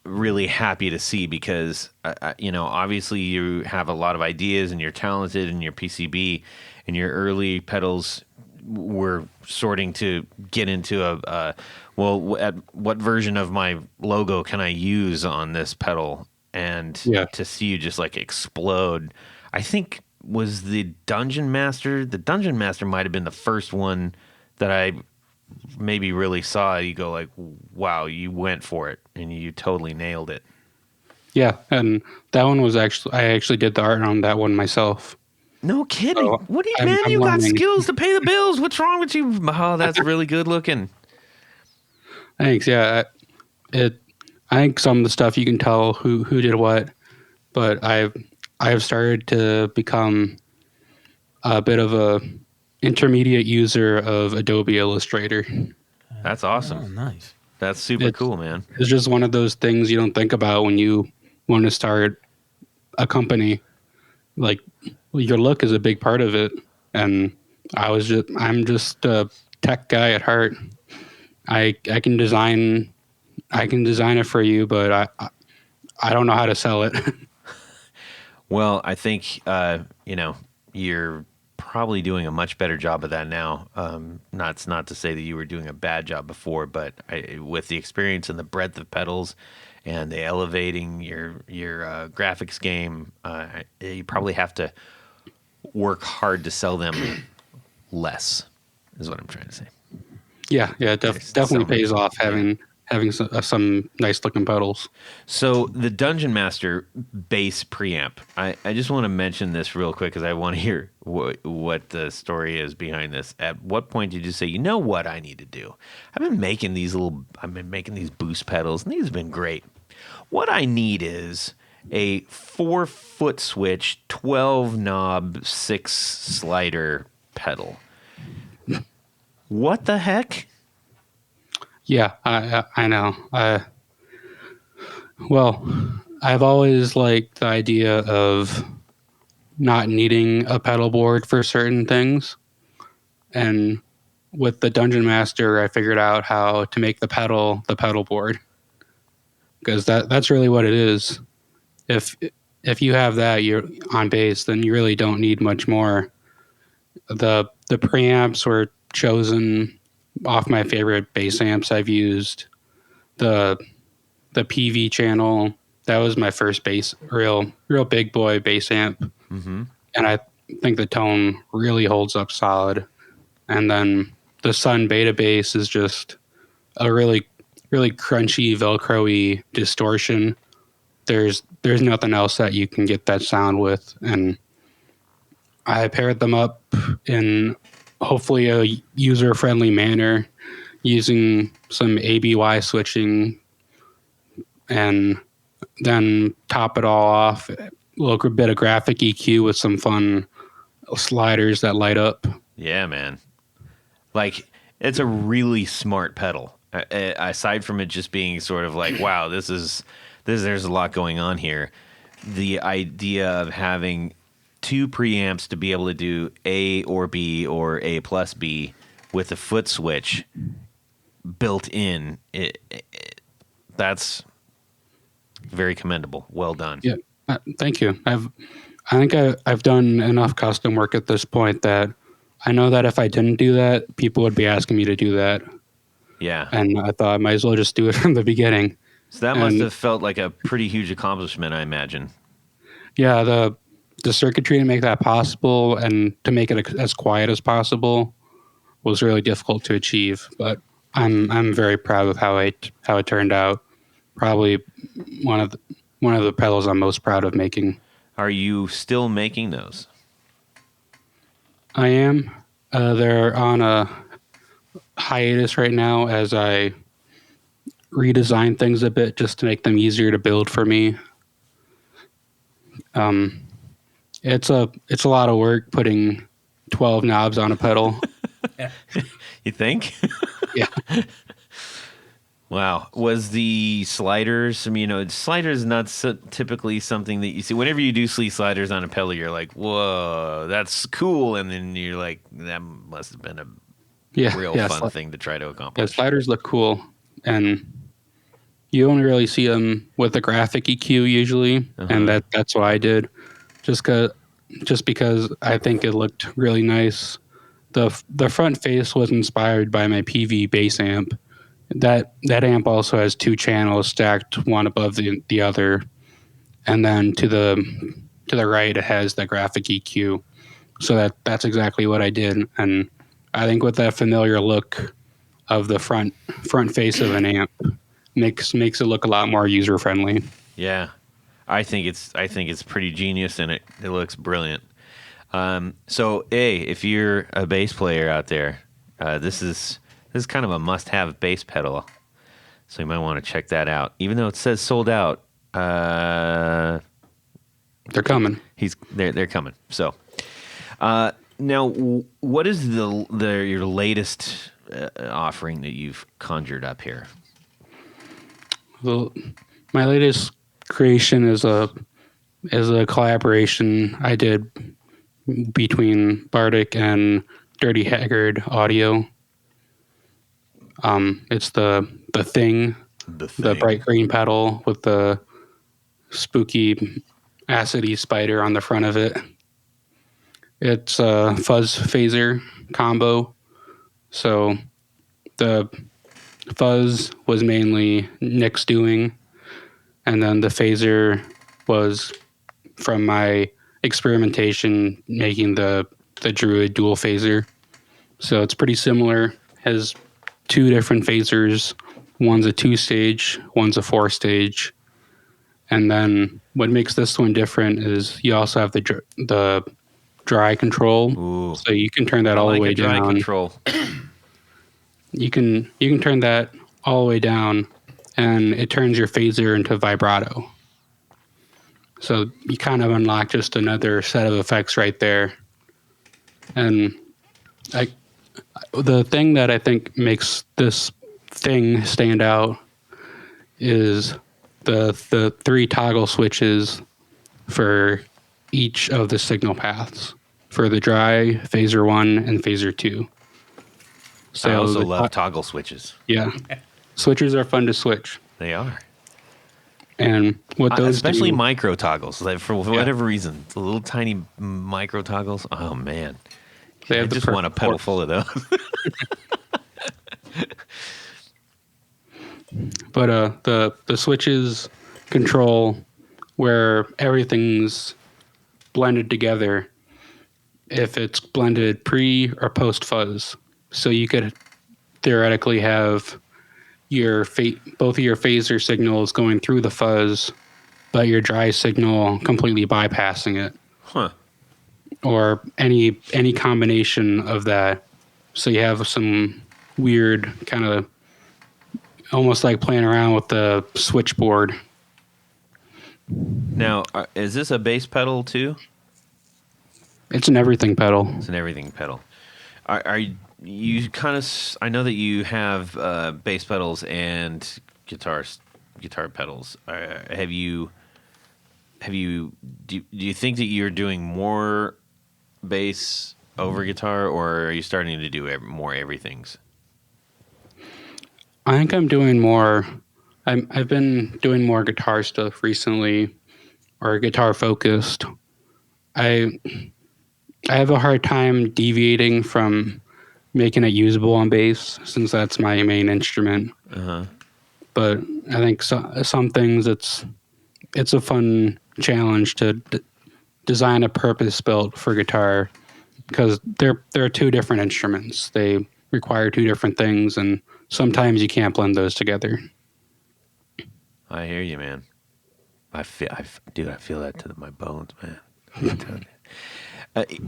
really happy to see because, obviously you have a lot of ideas and you're talented in your PCB, and your early pedals were sorting to get into at what version of my logo can I use on this pedal? And to see you just like explode, I think was the Dungeon Master. The Dungeon Master might have been the first one that I maybe really saw. You go like, wow, you went for it and you totally nailed it. Yeah, and that one was I actually did the art on that one myself. No kidding. So What do you, man? You got skills to pay the bills. What's wrong with you? Oh, that's really good looking. Thanks. Yeah, I think some of the stuff you can tell who did what, but I've started to become a bit of a intermediate user of Adobe Illustrator. That's awesome. Oh, nice. That's super cool, man. It's just one of those things you don't think about when you want to start a company. Like, your look is a big part of it, and I'm just a tech guy at heart. I can design it for you, but I don't know how to sell it. Well, I think you're probably doing a much better job of that now. Not to say that you were doing a bad job before, but with the experience and the breadth of pedals and the elevating your graphics game, you probably have to work hard to sell them less. Is what I'm trying to say. Yeah, definitely pays off having some nice looking pedals. So the Dungeon Master bass preamp. I just want to mention this real quick because I want to hear what the story is behind this. At what point did you say, you know what I need to do? I've been making these boost pedals, and these have been great. What I need is a 4-foot switch, 12 knob, 6 slider pedal. What the heck? Yeah, I know. Well, I've always liked the idea of not needing a pedal board for certain things. And with the Dungeon Master, I figured out how to make the pedal board. Because that's really what it is. If you have that, you're on bass, then you really don't need much more. The preamps were chosen off my favorite bass amps I've used. The PV channel, that was my first bass, real big boy bass amp. Mm-hmm. And I think the tone really holds up solid. And then the Sun Beta bass is just a really, really crunchy, Velcro-y distortion. There's nothing else that you can get that sound with. And I paired them up in hopefully a user-friendly manner using some ABY switching, and then top it all off, a little bit of graphic EQ with some fun sliders that light up. Yeah, man. Like, it's a really smart pedal. Aside from it just being sort of like, wow, there's a lot going on here. The idea of having 2 preamps to be able to do A or B or A plus B with a foot switch built in, that's very commendable. Well done. Yeah, thank you. I think I've done enough custom work at this point that I know that if I didn't do that, people would be asking me to do that. Yeah. And I thought I might as well just do it from the beginning. So that must have felt like a pretty huge accomplishment, I imagine. Yeah, the circuitry to make that possible and to make it as quiet as possible was really difficult to achieve. But I'm very proud of how it turned out. Probably one of the pedals I'm most proud of making. Are you still making those? I am. They're on a hiatus right now as I redesign things a bit just to make them easier to build for me. It's a lot of work putting 12 knobs on a pedal. You think? Yeah. Wow. Was the sliders, I mean, sliders is not typically something that you see. Whenever you do see sliders on a pedal, you're like, whoa, that's cool. And then you're like, that must have been a real fun thing to try to accomplish. Yeah, sliders look cool. And you only really see them with the graphic EQ usually. And that's what I did. Just because I think it looked really nice. The front face was inspired by my PV bass amp. That amp also has 2 channels stacked one above the other, and then to the right it has the graphic EQ. So that's exactly what I did, and I think with that familiar look of the front face of an amp makes it look a lot more user friendly. Yeah, I think it's pretty genius, and it looks brilliant. So, if you're a bass player out there, this is kind of a must-have bass pedal, so you might want to check that out. Even though it says sold out, they're coming. They're coming. So, now, what is your latest offering that you've conjured up here? Well, my latest creation is a collaboration I did between Bardic and Dirty Haggard Audio. It's the thing, the bright green pedal with the spooky acidy spider on the front of it. It's a fuzz phaser combo. So the fuzz was mainly Nick's doing, and then the phaser was from my experimentation making the Druid dual phaser. So it's pretty similar. Has 2 different phasers. One's a 2-stage, one's a 4-stage. And then what makes this one different is you also have the dry control. Ooh. So you can turn that all the way down. Dry control. You can turn that all the way down, and it turns your phaser into vibrato. So you kind of unlock just another set of effects right there. And the thing that I think makes this thing stand out is the 3 toggle switches for each of the signal paths for the dry, phaser 1, and phaser 2. So I also love toggle switches. Yeah. Switches are fun to switch. They are. And what those especially do, micro toggles, like for whatever reason, the little tiny micro toggles. Oh man, I just want a pedal full of those. But the switches control where everything's blended together if it's blended pre or post fuzz. So you could theoretically have both of your phaser signals going through the fuzz, but your dry signal completely bypassing it. Huh. Or any combination of that. So you have some weird kind of almost like playing around with the switchboard. Now, is this a bass pedal too? It's an everything pedal. It's an everything pedal. Are you kind of? I know that you have bass pedals and guitar pedals. Do you think that you're doing more bass over guitar, or are you starting to do more everythings? I think I'm doing more. I've been doing more guitar stuff recently, or guitar focused. I have a hard time deviating from making it usable on bass, since that's my main instrument. Uh-huh. But I think some things it's a fun challenge to design a purpose-built for guitar because they're two different instruments. They require two different things, and sometimes you can't blend those together. I hear you, man. I feel that to my bones, man.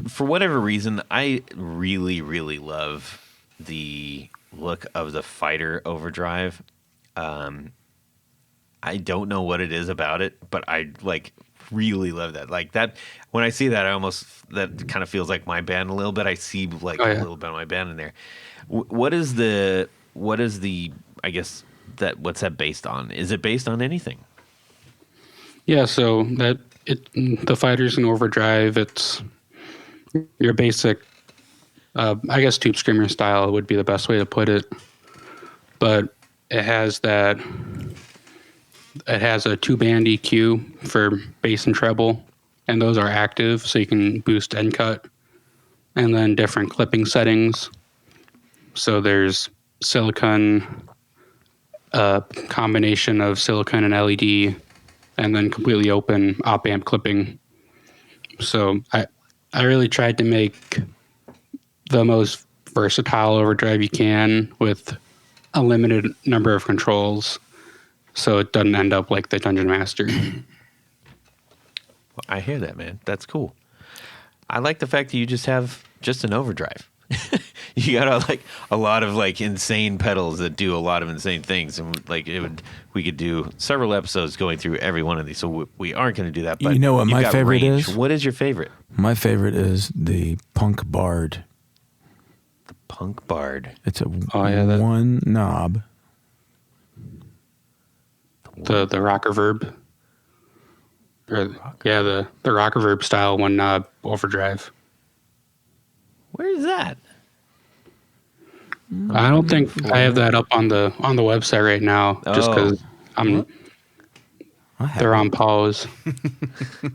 For whatever reason, I really, really love the look of the Fighter Overdrive. I don't know what it is about it, but I really love that. Like that, when I see that, that kind of feels like my band a little bit. I see a little bit of my band in there. What is the? I guess what's that based on? Is it based on anything? Yeah, so the Fighter's an overdrive. It's your basic, I guess, tube screamer style would be the best way to put it. But it has a 2-band EQ for bass and treble, and those are active, so you can boost and cut. And then different clipping settings. So there's silicon, combination of silicon and LED, and then completely open op-amp clipping. So I really tried to make the most versatile overdrive you can with a limited number of controls, so it doesn't end up like the Dungeon Master. I hear that, man. That's cool. I like the fact that you just have an overdrive. You got a lot of insane pedals that do a lot of insane things, and we could do several episodes going through every one of these. So we aren't going to do that. But you know what my favorite is? What is your favorite? My favorite is the Punk Bard. The Punk Bard. It's one knob. The rocker verb. The rocker verb style one knob overdrive. Where is that? I don't think I have that up on the website right now, just because they're on pause.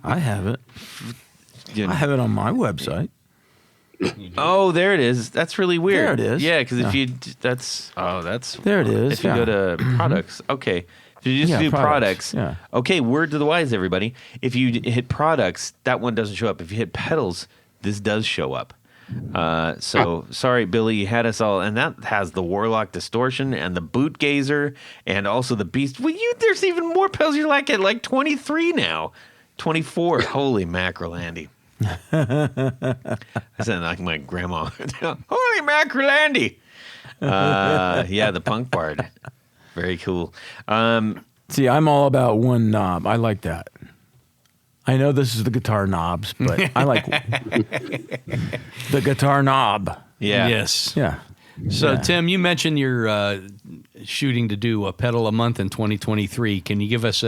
I have it. I have it on my website. Oh, there it is. That's really weird. There it is. Yeah, because if you there it is. If you go to products, okay. If you just do products, okay. Word to the wise, everybody. If you hit products, that one doesn't show up. If you hit pedals, this does show up. Sorry, Billy, you had us all, and that has the Warlock Distortion and the Boot Gazer and also the Beast. Well, there's even more pedals. You're at 23 now, 24. Holy mackerel, Andy! I sound like my grandma. Holy mackerel, Andy! The Punk Bard, very cool. See, I'm all about one knob. I like that. I know this is the guitar knobs, but I like the guitar knob. Yeah. Yes. Yeah. So, Tim, you mentioned you're shooting to do a pedal a month in 2023. Can you give us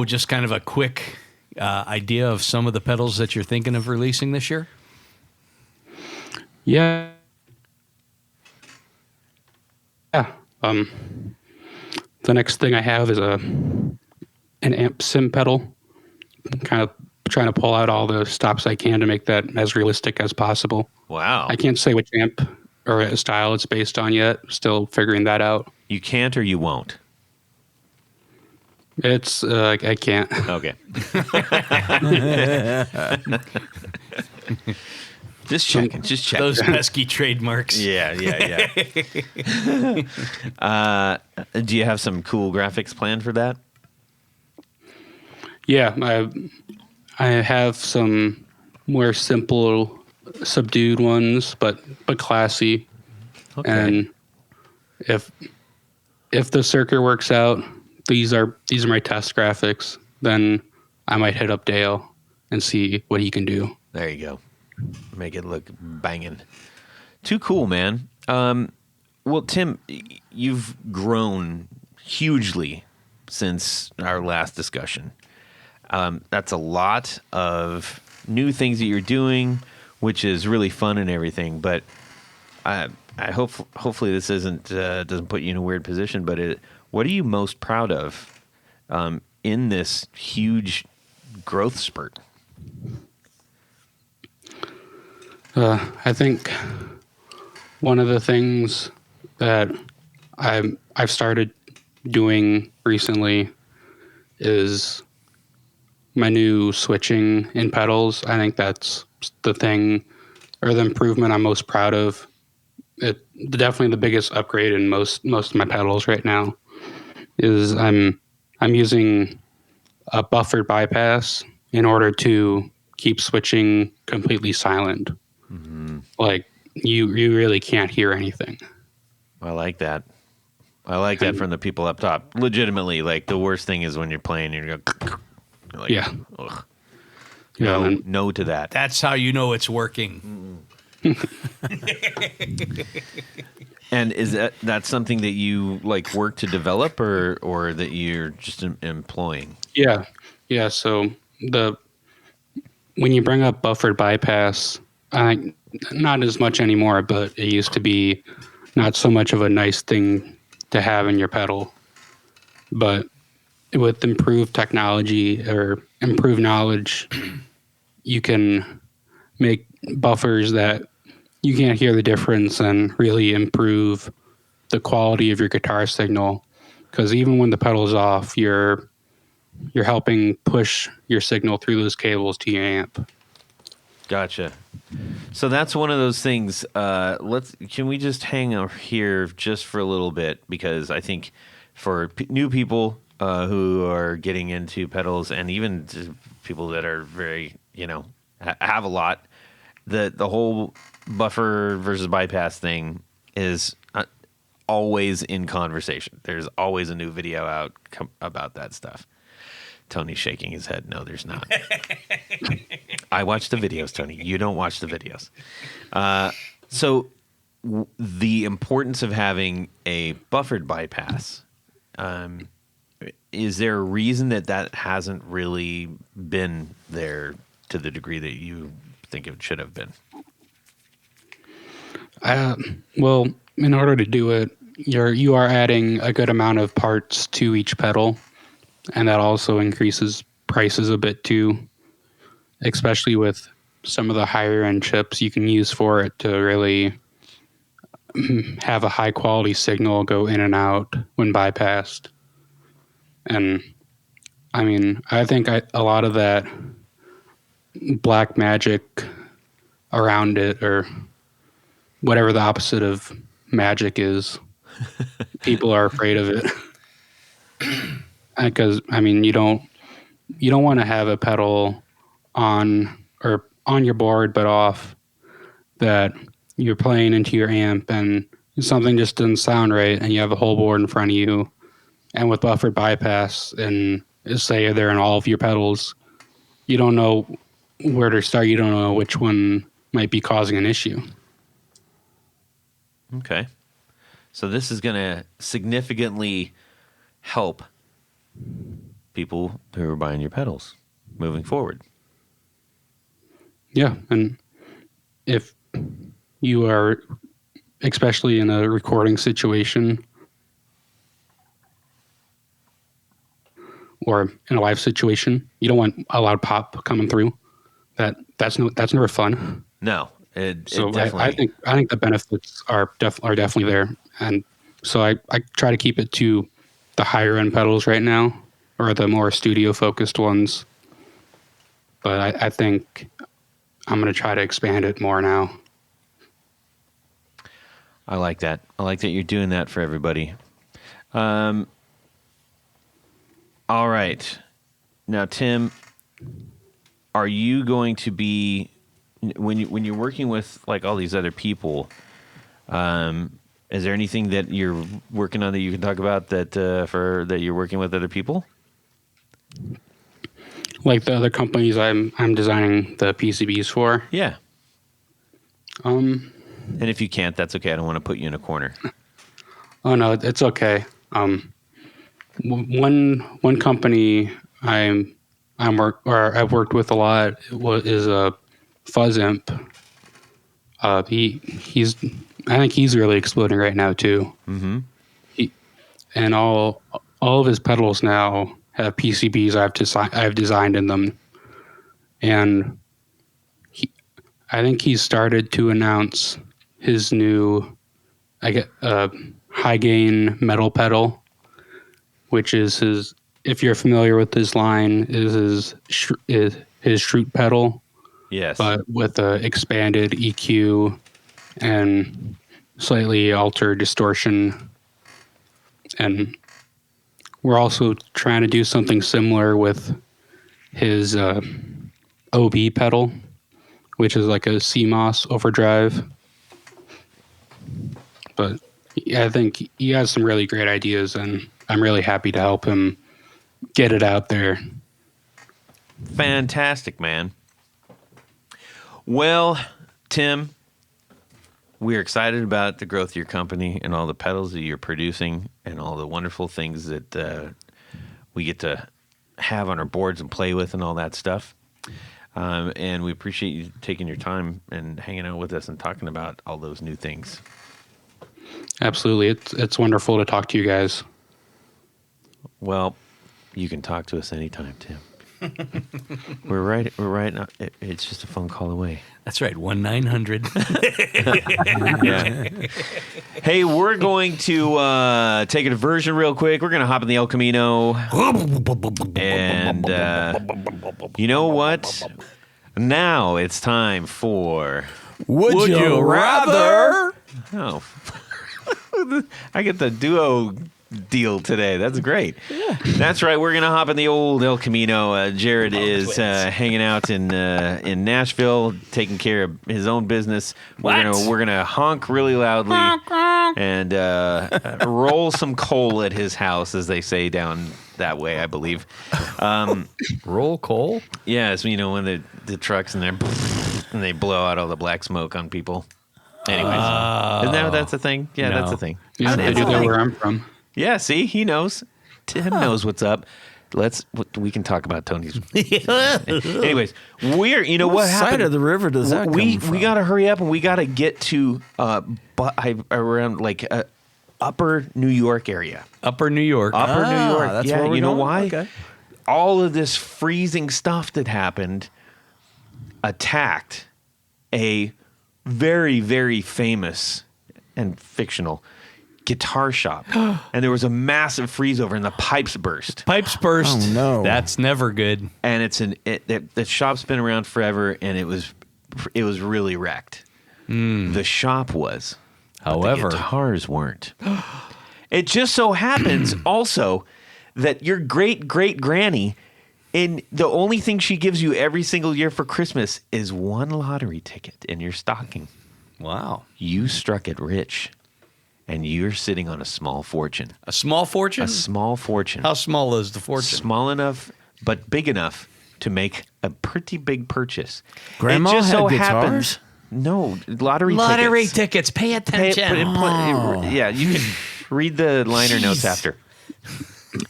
just kind of a quick idea of some of the pedals that you're thinking of releasing this year? Yeah. Yeah. The next thing I have is an amp sim pedal. Kind of trying to pull out all the stops I can to make that as realistic as possible. Wow. I can't say which amp or style it's based on yet. Still figuring that out. You can't or you won't? It's, I can't. Okay. Just checking. Those pesky trademarks. Yeah. Do you have some cool graphics planned for that? Yeah, I have some more simple, subdued ones, but classy. Okay. And if the circuit works out, these are my test graphics. Then I might hit up Dale and see what he can do. There you go. Make it look banging. Too cool, man. Well, Tim, you've grown hugely since our last discussion. That's a lot of new things that you're doing, which is really fun and everything. But I hopefully this doesn't put you in a weird position. But what are you most proud of in this huge growth spurt? I think one of the things that I've started doing recently is my new switching in pedals. I think that's the thing or the improvement I'm most proud of. It definitely the biggest upgrade in most of my pedals right now is I'm using a buffered bypass in order to keep switching completely silent. Like you really can't hear anything. I like that. I like that from the people up top. Legitimately, like the worst thing is when you're playing and you're like, Yeah. ugh. Yeah, man. No to that. That's how you know it's working. And is that's something that you like work to develop or that you're just employing? Yeah. Yeah. So when you bring up buffered bypass, not as much anymore, but it used to be not so much of a nice thing to have in your pedal. But with improved technology or improved knowledge, you can make buffers that you can't hear the difference and really improve the quality of your guitar signal. Because even when the pedal's off, you're helping push your signal through those cables to your amp. Gotcha. So that's one of those things. Can we just hang out here just for a little bit, because I think for new people who are getting into pedals, and even people that are very have a lot, the whole buffer versus bypass thing is always in conversation. There's always a new video out about that stuff. Tony's shaking his head. No, there's not. I watch the videos, Tony. You don't watch the videos. So the importance of having a buffered bypass, is there a reason that hasn't really been there to the degree that you think it should have been? Well, in order to do it, you are adding a good amount of parts to each pedal, and that also increases prices a bit too, especially with some of the higher end chips you can use for it to really have a high quality signal go in and out when bypassed. And I mean, I think a lot of that black magic around it, or whatever the opposite of magic is, people are afraid of it. Because I mean, you don't want to have a pedal on your board but off that you're playing into your amp and something just doesn't sound right, and you have a whole board in front of you. And with buffered bypass, and say they're in all of your pedals, you don't know where to start. You don't know which one might be causing an issue. Okay. So this is going to significantly help people who are buying your pedals moving forward. Yeah, and if you are, especially in a recording situation or in a live situation, you don't want a loud pop coming through. That's never fun. No, I think the benefits are definitely there, and so I try to keep it to the higher end pedals right now, or the more studio focused ones. But I think I'm going to try to expand it more now. I like that. I like that you're doing that for everybody. All right. Now, Tim, are you going to be, when you're working with like all these other people, is there anything that you're working on that you can talk about that that you're working with other people? Like the other companies I'm designing the PCBs for? Yeah. And if you can't, that's okay. I don't want to put you in a corner. Oh no, it's okay. One company I've worked with a lot is a Fuzz Imp. I think he's really exploding right now too. Mm-hmm. And all of his pedals now have PCBs I've designed in them, and I think he's started to announce his new high gain metal pedal, which is if you're familiar with his line, is his Shroot pedal, Yes. but with a expanded EQ and slightly altered distortion. And we're also trying to do something similar with his OB pedal, which is like a CMOS overdrive. But yeah, I think he has some really great ideas, and I'm really happy to help him get it out there. Fantastic, man. Well, Tim, we're excited about the growth of your company and all the pedals that you're producing and all the wonderful things that we get to have on our boards and play with and all that stuff. And we appreciate you taking your time and hanging out with us and talking about all those new things. Absolutely. It's wonderful to talk to you guys. Well, you can talk to us anytime, Tim. We're right. It's just a phone call away. That's right. 1-900. Yeah. Hey, we're going to take a diversion real quick. We're going to hop in the El Camino. And you know what? Now it's time for... Would you rather? Oh. I get the duo deal today. That's great. Yeah. That's right. We're gonna hop in the old El Camino. Jared is hanging out in Nashville, taking care of his own business. We're gonna honk really loudly and roll some coal at his house, as they say down that way, I believe. Roll coal? Yeah, so when the trucks in there and they blow out all the black smoke on people. Anyways, isn't that's a thing? Yeah, No. that's a thing. Yeah, they do that where I'm from. Yeah, see, he knows. Tim knows what's up. We can talk about Tony's. Anyways, what side happened? of the river does that come from? We got to hurry up and we got to get to around upper New York area. Upper New York. Upper New York. That's yeah, where we're you know going? why? Okay. All of this freezing stuff that happened attacked a very, very famous and fictional guitar shop. And there was a massive freeze over and the pipes burst. Pipes burst. Oh, no. That's never good. And the shop's been around forever and it was really wrecked. The shop was. But However, the guitars weren't. It just so happens also that your great-great-granny, and the only thing she gives you every single year for Christmas is one lottery ticket in your stocking. wow. You struck it rich, and you're sitting on a small fortune. A small fortune? A small fortune. How small is the fortune? Small enough, but big enough to make a pretty big purchase. Grandma it just so had happens. guitars? No, lottery tickets. tickets. Pay attention. Yeah, you can read the liner notes after.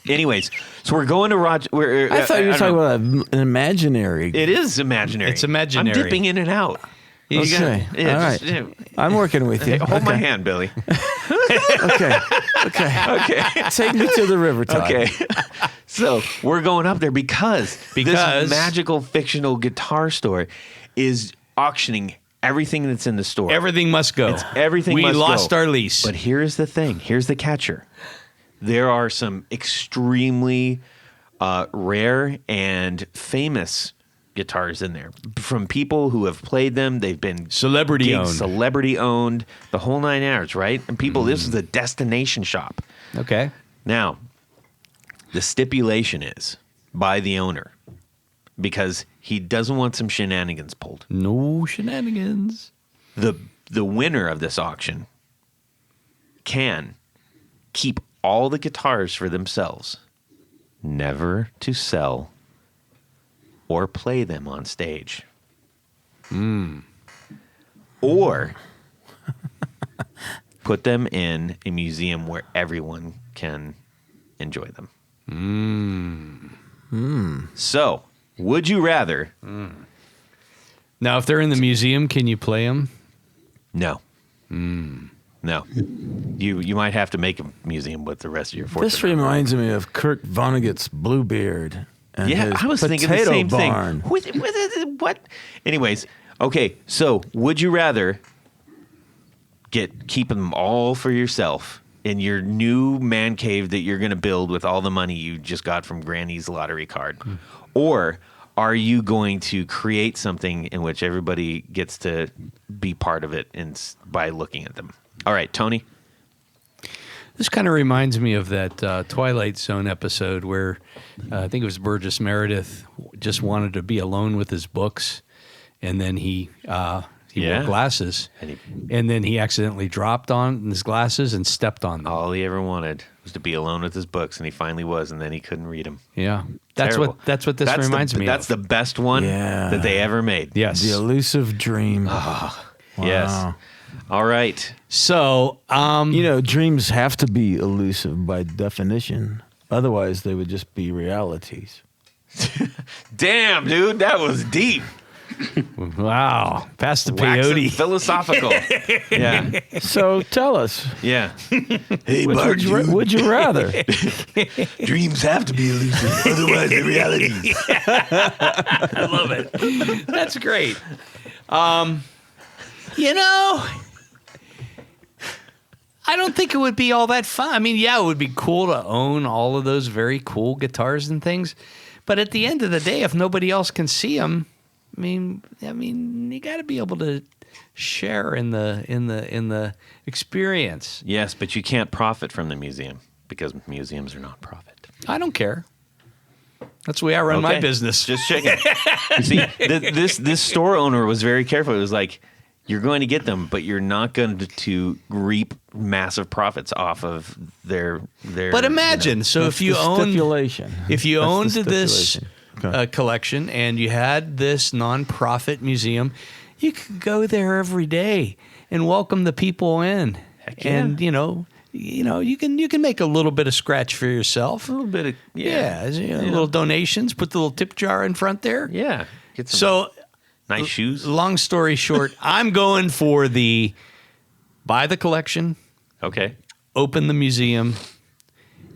Anyways, so we're going to Roger. I thought you were talking about an imaginary. It is imaginary. It's imaginary. I'm dipping in and out. You Okay. gotta- All right. I'm working with you. Hey, hold my Okay. hand, Billy. Okay. Okay. Take me to the river, Todd. Okay. So we're going up there because this Because- magical fictional guitar store is auctioning everything that's in the store. Everything must go. Everything we must go. lost our lease. But here's the thing. Here's the catcher. There are some extremely rare and famous guitars in there from people who have played them. They've been Celebrity owned. celebrity owned, the whole nine yards, right? And people, this is a destination shop. Okay. Now, the stipulation is by the owner because he doesn't want some shenanigans pulled. No shenanigans. The winner of this auction can keep all the guitars for themselves, never to sell or play them on stage. Or put them in a museum where everyone can enjoy them. So, would you rather? Now, if they're in the museum, can you play them? No. No. You might have to make a museum with the rest of your fortune. This reminds me of Kurt Vonnegut's Bluebeard. And Yeah, his I was thinking the potato same barn. thing. What? Anyways, okay. So, would you rather keep them all for yourself in your new man cave that you're going to build with all the money you just got from Granny's lottery card? Or are you going to create something in which everybody gets to be part of it by looking at them? All right, Tony. This kind of reminds me of that Twilight Zone episode where I think it was Burgess Meredith just wanted to be alone with his books, and then he wore glasses, and then he accidentally dropped on his glasses and stepped on them. All he ever wanted was to be alone with his books, and he finally was, and then he couldn't read them. Yeah, that's Terrible. what this reminds me of. That's the best one that they ever made. Yes, The elusive dream. Wow. Yes. All right. So, dreams have to be elusive by definition. Otherwise, they would just be realities. Damn, dude, that was deep. wow, past the Waxing peyote. philosophical. Yeah. So tell us, Yeah. Hey, would you rather? dreams have to be elusive, otherwise they're reality. I love it. That's great. I don't think it would be all that fun. I mean, yeah, it would be cool to own all of those very cool guitars and things. But at the end of the day, if nobody else can see them, I mean, you got to be able to share in the experience. Yes, but you can't profit from the museum because museums are not profit. I don't care. That's the way I run my business. Just checking. See, this store owner was very careful. It was like, you're going to get them, but you're not going to reap massive profits off of their. But imagine, so if you owned this collection and you had this nonprofit museum, you could go there every day and welcome the people in. Heck yeah. And you can make a little bit of scratch for yourself. A little bit of little donations. Put the little tip jar in front there. Yeah. Get some nice shoes. Long story short, I'm going for buy the collection. Okay. Open the museum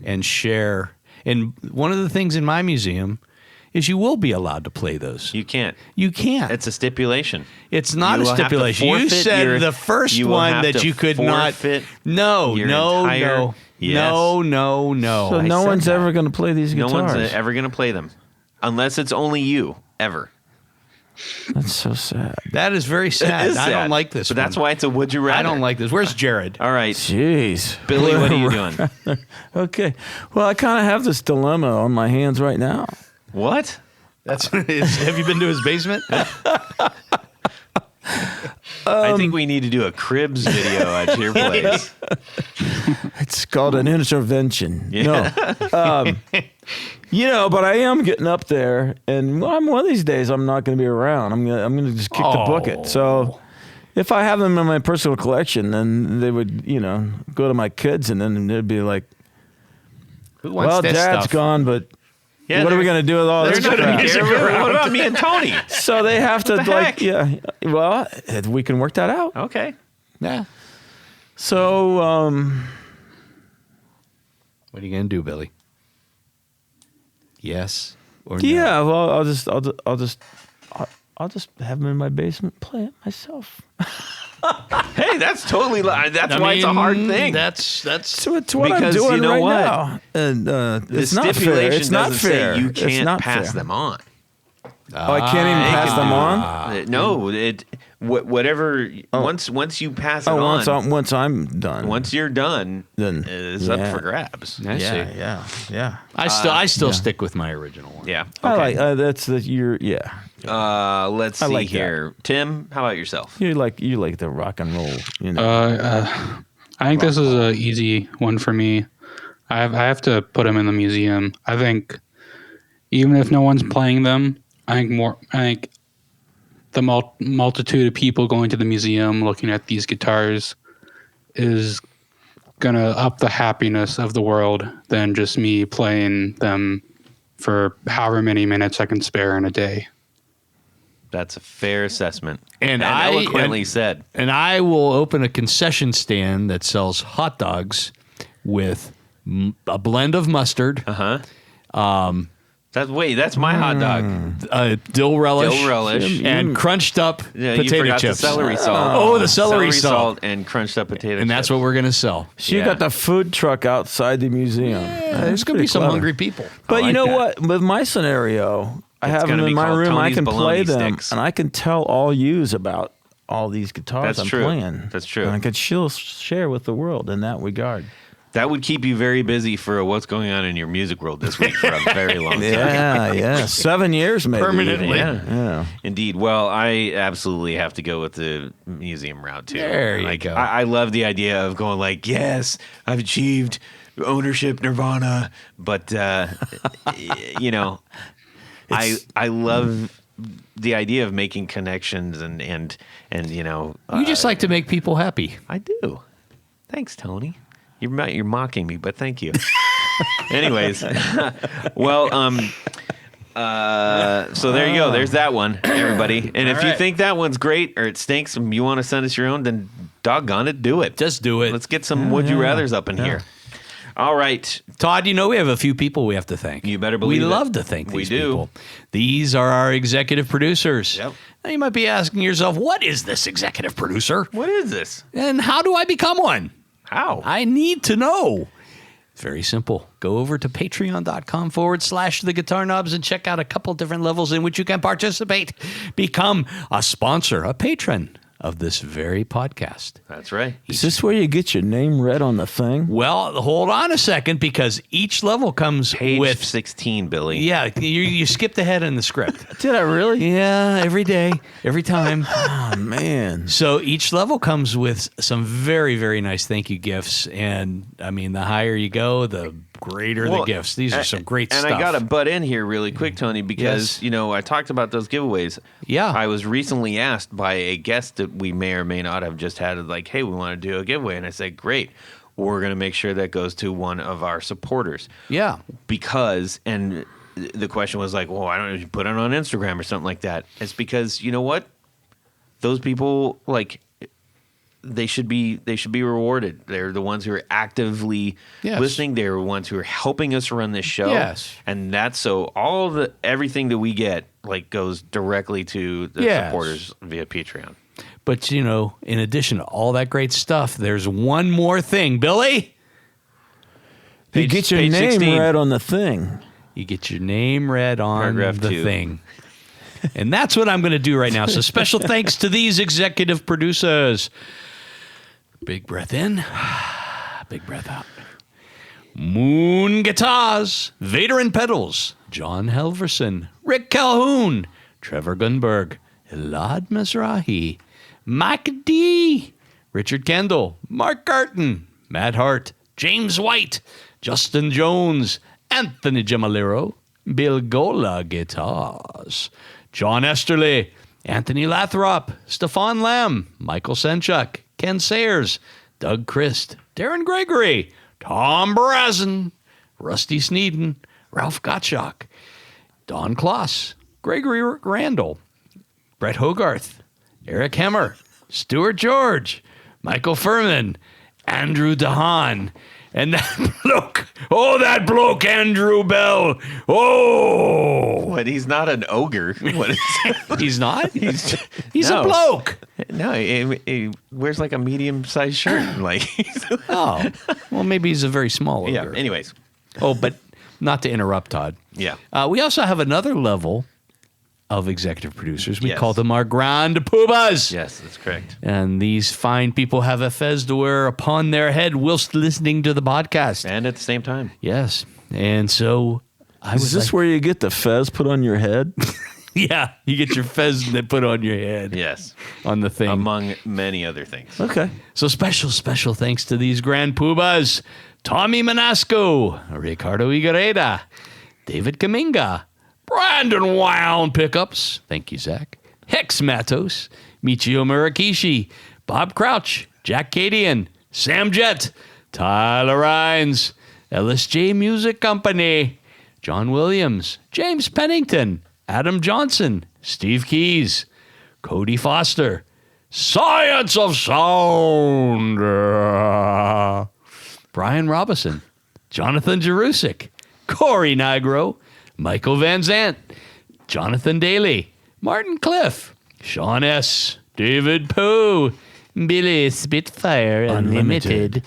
and share. And one of the things in my museum is you will be allowed to play those. You can't. You can't. It's a stipulation. It's not a stipulation. You said the first one that you could not. No. Yes. No. So no one's ever going to play these No guitars. one's ever going to play them. Unless it's only you, ever. That's so sad. That is very sad. It is I sad. don't like this. But that's why it's a would you rather. I don't like this. Where's Jared? All right. Jeez. Billy, what are you doing? Okay. Well, I kind of have this dilemma on my hands right now. What? Have you been to his basement? I think we need to do a Cribs video at your place. It's called an intervention. Yeah. No. But I am getting up there, and one of these days I'm not going to be around. I'm gonna just kick the bucket. So if I have them in my personal collection, then they would, go to my kids, and then they'd be like, Who wants "Well, this Dad's stuff? gone, but Yeah, what are we going to do with all this They're crap?" not What about me and Tony? So they have to What the heck? Well, we can work that out. Okay. Yeah. So, What are you gonna do, Billy? Yes or no? yeah. Well, I'll just have them in my basement, play it myself. Hey, that's totally. That's why it's a hard thing. That's So it's what Because I'm doing you know right what? now, and the it's not fair. stipulation It's not doesn't fair. say you It's can't not pass fair. them on. Oh, I can't even pass them on. No, whatever. Once you pass it Oh, on, once I'm done. once you're done, Then- it's yeah. up for grabs. I see. yeah. I still stick with my original one. Yeah. I Okay. like that's the you're yeah. Let's I see like that. here. Tim, how about yourself? You like the rock and roll. I think this is an easy one for me. I have to put them in the museum. I think even if no one's playing them, I think the multitude of people going to the museum looking at these guitars is gonna up the happiness of the world than just me playing them for however many minutes I can spare in a day. That's a fair assessment. And eloquently said. And I will open a concession stand that sells hot dogs with a blend of mustard, That's my hot dog. Dill relish. Dill relish. And crunched up Yeah, you potato forgot chips. the celery salt. Oh, the celery salt. and crunched up potato chips. And that's what we're going to sell. So you got the food truck outside the museum. There's going to be some hungry people. But like you know that. what? With my scenario, I have them gonna in be my called room. I Tony's can play Bologna them, Sticks. and I can tell all yous about all these guitars That's I'm true. playing. That's true. And I could share with the world in that regard. That would keep you very busy for what's going on in your music world this week for a very long time. Yeah. 7 years maybe. Permanently. Yeah. Indeed. Well, I absolutely have to go with the museum route too. There you go. I love the idea of going like, yes, I've achieved ownership nirvana, but you know, I love the idea of making connections and you know, You just like to make people happy. I do. Thanks, Tony. You're mocking me, but thank you. Anyways, well, so there you go. There's that one, everybody. And if you think that one's great or it stinks and you want to send us your own, then doggone it, do it. Just do it. Let's get some would you rathers up in here. All right. Todd, you know we have a few people we have to thank. You better believe we it. love to thank We these do. people. These are our executive producers. Yep. Now you might be asking yourself, what is this executive producer? What is this? And how do I become one? How? I need to know. It's very simple. Go over to patreon.com/the Guitar Knobs and check out a couple different levels in which you can participate. Become a sponsor, a patron of this very podcast. That's right. Is this where you get your name read on the thing? Well, hold on a second, because each level comes Page with 16, Billy. Yeah, you skipped ahead in the script. Did I really? Yeah, every day, every time. Oh, man. So each level comes with some very, very nice thank you gifts. And I mean, the higher you go, the greater the gifts. These are some great stuff. And I got to butt in here really quick, Tony, because, Yes. you know, I talked about those giveaways. Yeah. I was recently asked by a guest that we may or may not have just had, like, hey, we want to do a giveaway. And I said, great. We're going to make sure that goes to one of our supporters. Yeah. Because, and the question was like, well, why don't you put it on Instagram or something like that? It's because, you know what? Those people, like, they should be rewarded. They're the ones who are actively Yes. listening. They're the ones who are helping us run this show. Yes. And that's so everything that we get like goes directly to the Yes. supporters via Patreon. But, you know, in addition to all that great stuff, there's one more thing. Billy? You get your page name 16. read on the thing. You get your name read on Paragraph the 2. thing. And that's what I'm going to do right now. So special thanks to these executive producers. Big breath in, big breath out. Moon Guitars, Vader and Pedals, John Helverson, Rick Calhoun, Trevor Gunberg, Elad Mizrahi, Mike D, Richard Kendall, Mark Garton, Matt Hart, James White, Justin Jones, Anthony Gemalero, Bill Gola Guitars, John Esterly, Anthony Lathrop, Stefan Lamb, Michael Senchuk, Ken Sayers, Doug Christ, Darren Gregory, Tom Brazen, Rusty Sneeden, Ralph Gottschalk, Don Kloss, Gregory Randall, Brett Hogarth, Eric Hemmer, Stuart George, Michael Furman, Andrew DeHaan, and that bloke, Andrew Bell. Oh, But he's not an ogre. What is he's not? He's a No. bloke. No, he wears like a medium-sized shirt. Like, Oh, well, maybe he's a very small ogre. yeah. Anyways, Oh, but not to interrupt, Todd. yeah. We also have another level of executive producers. We Yes. call them our Grand Poobahs. Yes, that's correct. And these fine people have a fez to wear upon their head whilst listening to the podcast. And at the same time, Yes. And so I Is was this where you get the fez put on your head? yeah, you get your fez that put on your head yes, on the thing. among many other things. Okay. So special thanks to these Grand Poobahs. Tommy Manasco, Ricardo Igareda, David Kaminga, Brandon Wild Pickups. Thank you, Zach. Hex Matos, Michio Murakishi, Bob Crouch, Jack Cadian, Sam Jett, Tyler Rhines, LSJ Music Company, John Williams, James Pennington, Adam Johnson, Steve Keys, Cody Foster, Science of Sound, Brian Robison, Jonathan Jerusik, Corey Nigro, Michael Van Zant, Jonathan Daly, Martin Cliff, Sean S., David Poe, Billy Spitfire Unlimited,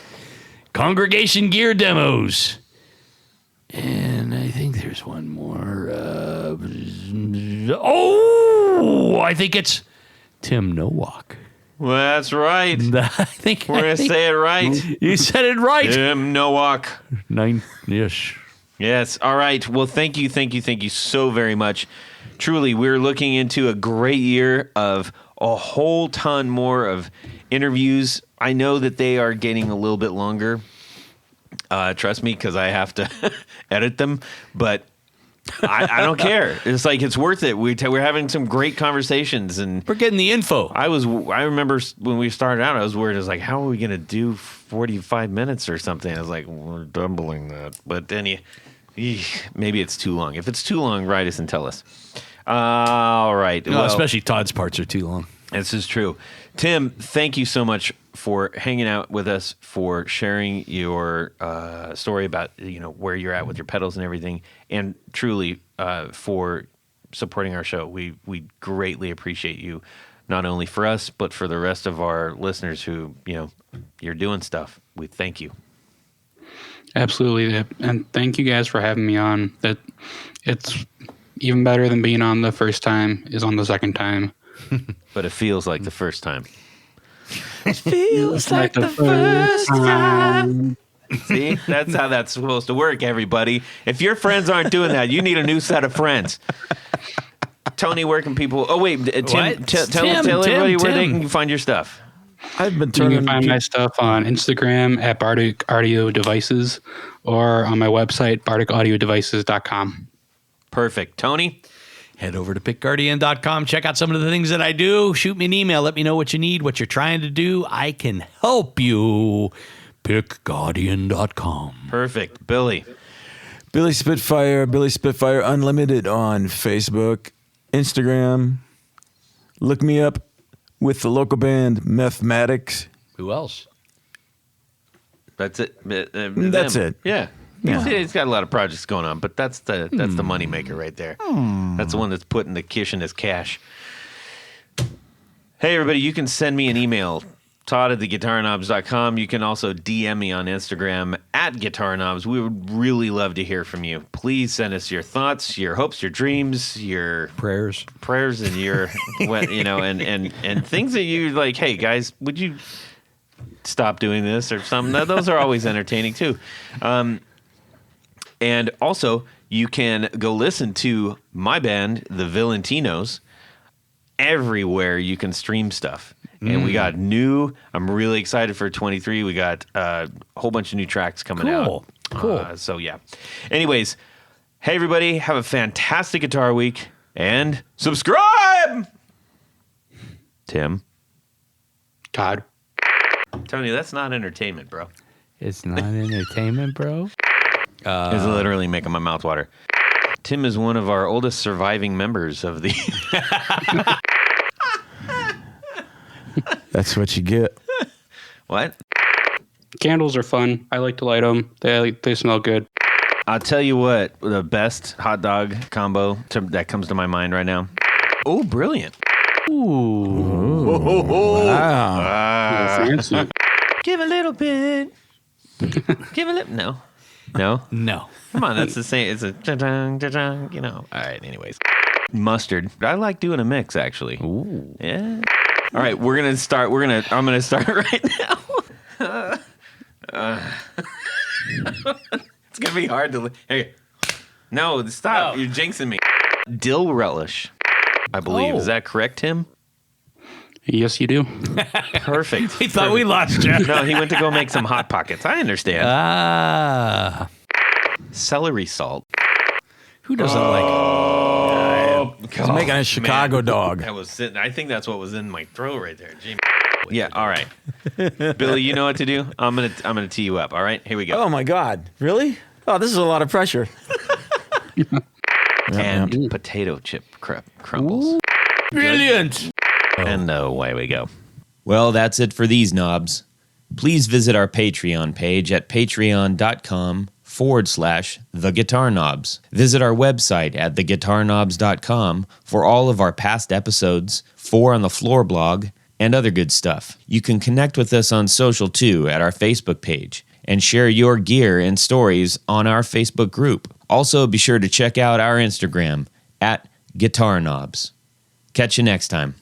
Congregation Gear Demos, and I think there's one more. I think it's Tim Nowak. Well, that's right. I think We're going to say it right. You said it right. Tim Nowak. 9-ish. Yes. All right. Well, thank you so very much. Truly, we're looking into a great year of a whole ton more of interviews. I know that they are getting a little bit longer. Trust me, because I have to edit them. But I don't care. It's like it's worth it. We're having some great conversations, and We're getting the info. I remember when we started out, I was worried. I was like, how are we going to do 45 minutes or something? I was like, we're doubling that. But then maybe it's too long. If it's too long, write us and tell us. All right. No, especially Todd's parts are too long. This is true. Tim, thank you so much for hanging out with us, for sharing your story about where you're at with your pedals and everything, and truly for supporting our show. We greatly appreciate you, not only for us but for the rest of our listeners who you're doing stuff. We thank you. Absolutely, and thank you guys for having me on. That it's even better than being on the first time is on the second time. But it feels like the first time. Feels like the first time. See, that's how that's supposed to work, everybody. If your friends aren't doing that, you need a new set of friends. Tony, where can people? Oh wait, Tim, tell everybody where they can find your stuff. I've been You turning. can find my stuff on Instagram at Bardic Audio Devices or on my website, bardicaudiodevices.com. Perfect. Tony? Head over to pickguardian.com. Check out some of the things that I do. Shoot me an email. Let me know what you need, what you're trying to do. I can help you. Pickguardian.com. Perfect. Billy? Billy Spitfire Unlimited on Facebook, Instagram. Look me up with the local band Mathematics. Who else? That's it. That's it. Yeah. Yeah. He's got a lot of projects going on, but that's the moneymaker right there. That's the one that's putting the kish in his cash. Hey, everybody, you can send me an email, Todd at theguitarknobs.com. You can also DM me on Instagram at guitarknobs. We would really love to hear from you. Please send us your thoughts, your hopes, your dreams, your Prayers, and your, and things that you like. Hey, guys, would you stop doing this or something? Those are always entertaining too. And also, you can go listen to my band, the Valentinos, everywhere you can stream stuff. And we got I'm really excited for 23. We got a whole bunch of new tracks coming out. Cool. So, yeah. Anyways, hey, everybody, have a fantastic guitar week and subscribe! Tim? Todd? Tony, that's not entertainment, bro. It's not entertainment, bro. It's literally making my mouth water. Tim is one of our oldest surviving members of the... That's what you get. What? Candles are fun. I like to light them. They smell good. I'll tell you what, the best hot dog combo that comes to my mind right now. Oh, brilliant. Wow. Fancy. Give a little bit. Give a little... No? No. Come on, that's the same. It's a da-dang, da-dang, All right, anyways. Mustard. I like doing a mix, actually. Ooh. Yeah. All right, I'm going to start right now. It's going to be hard to... Hey. No, stop. No. You're jinxing me. Dill relish, I believe. Oh. Is that correct, Tim? Yes, you do. Perfect. We thought we lost you. No, he went to go make some Hot Pockets. I understand. Celery salt. Who doesn't like it? He's making a Chicago dog. That was sitting. I think that's what was in my throat right there. Gee. Yeah. All right. Billy, you know what to do. I'm gonna tee you up. All right. Here we go. Oh my God! Really? Oh, this is a lot of pressure. And potato chip crumbles. Brilliant. And away we go. Well, that's it for these knobs. Please visit our Patreon page at patreon.com/ facebook.com/theguitarknobs. Visit our website at theguitarknobs.com for all of our past episodes, 4 on the Floor blog, and other good stuff. You can connect with us on social too at our Facebook page and share your gear and stories on our Facebook group. Also, be sure to check out our Instagram at Guitar Knobs. Catch you next time.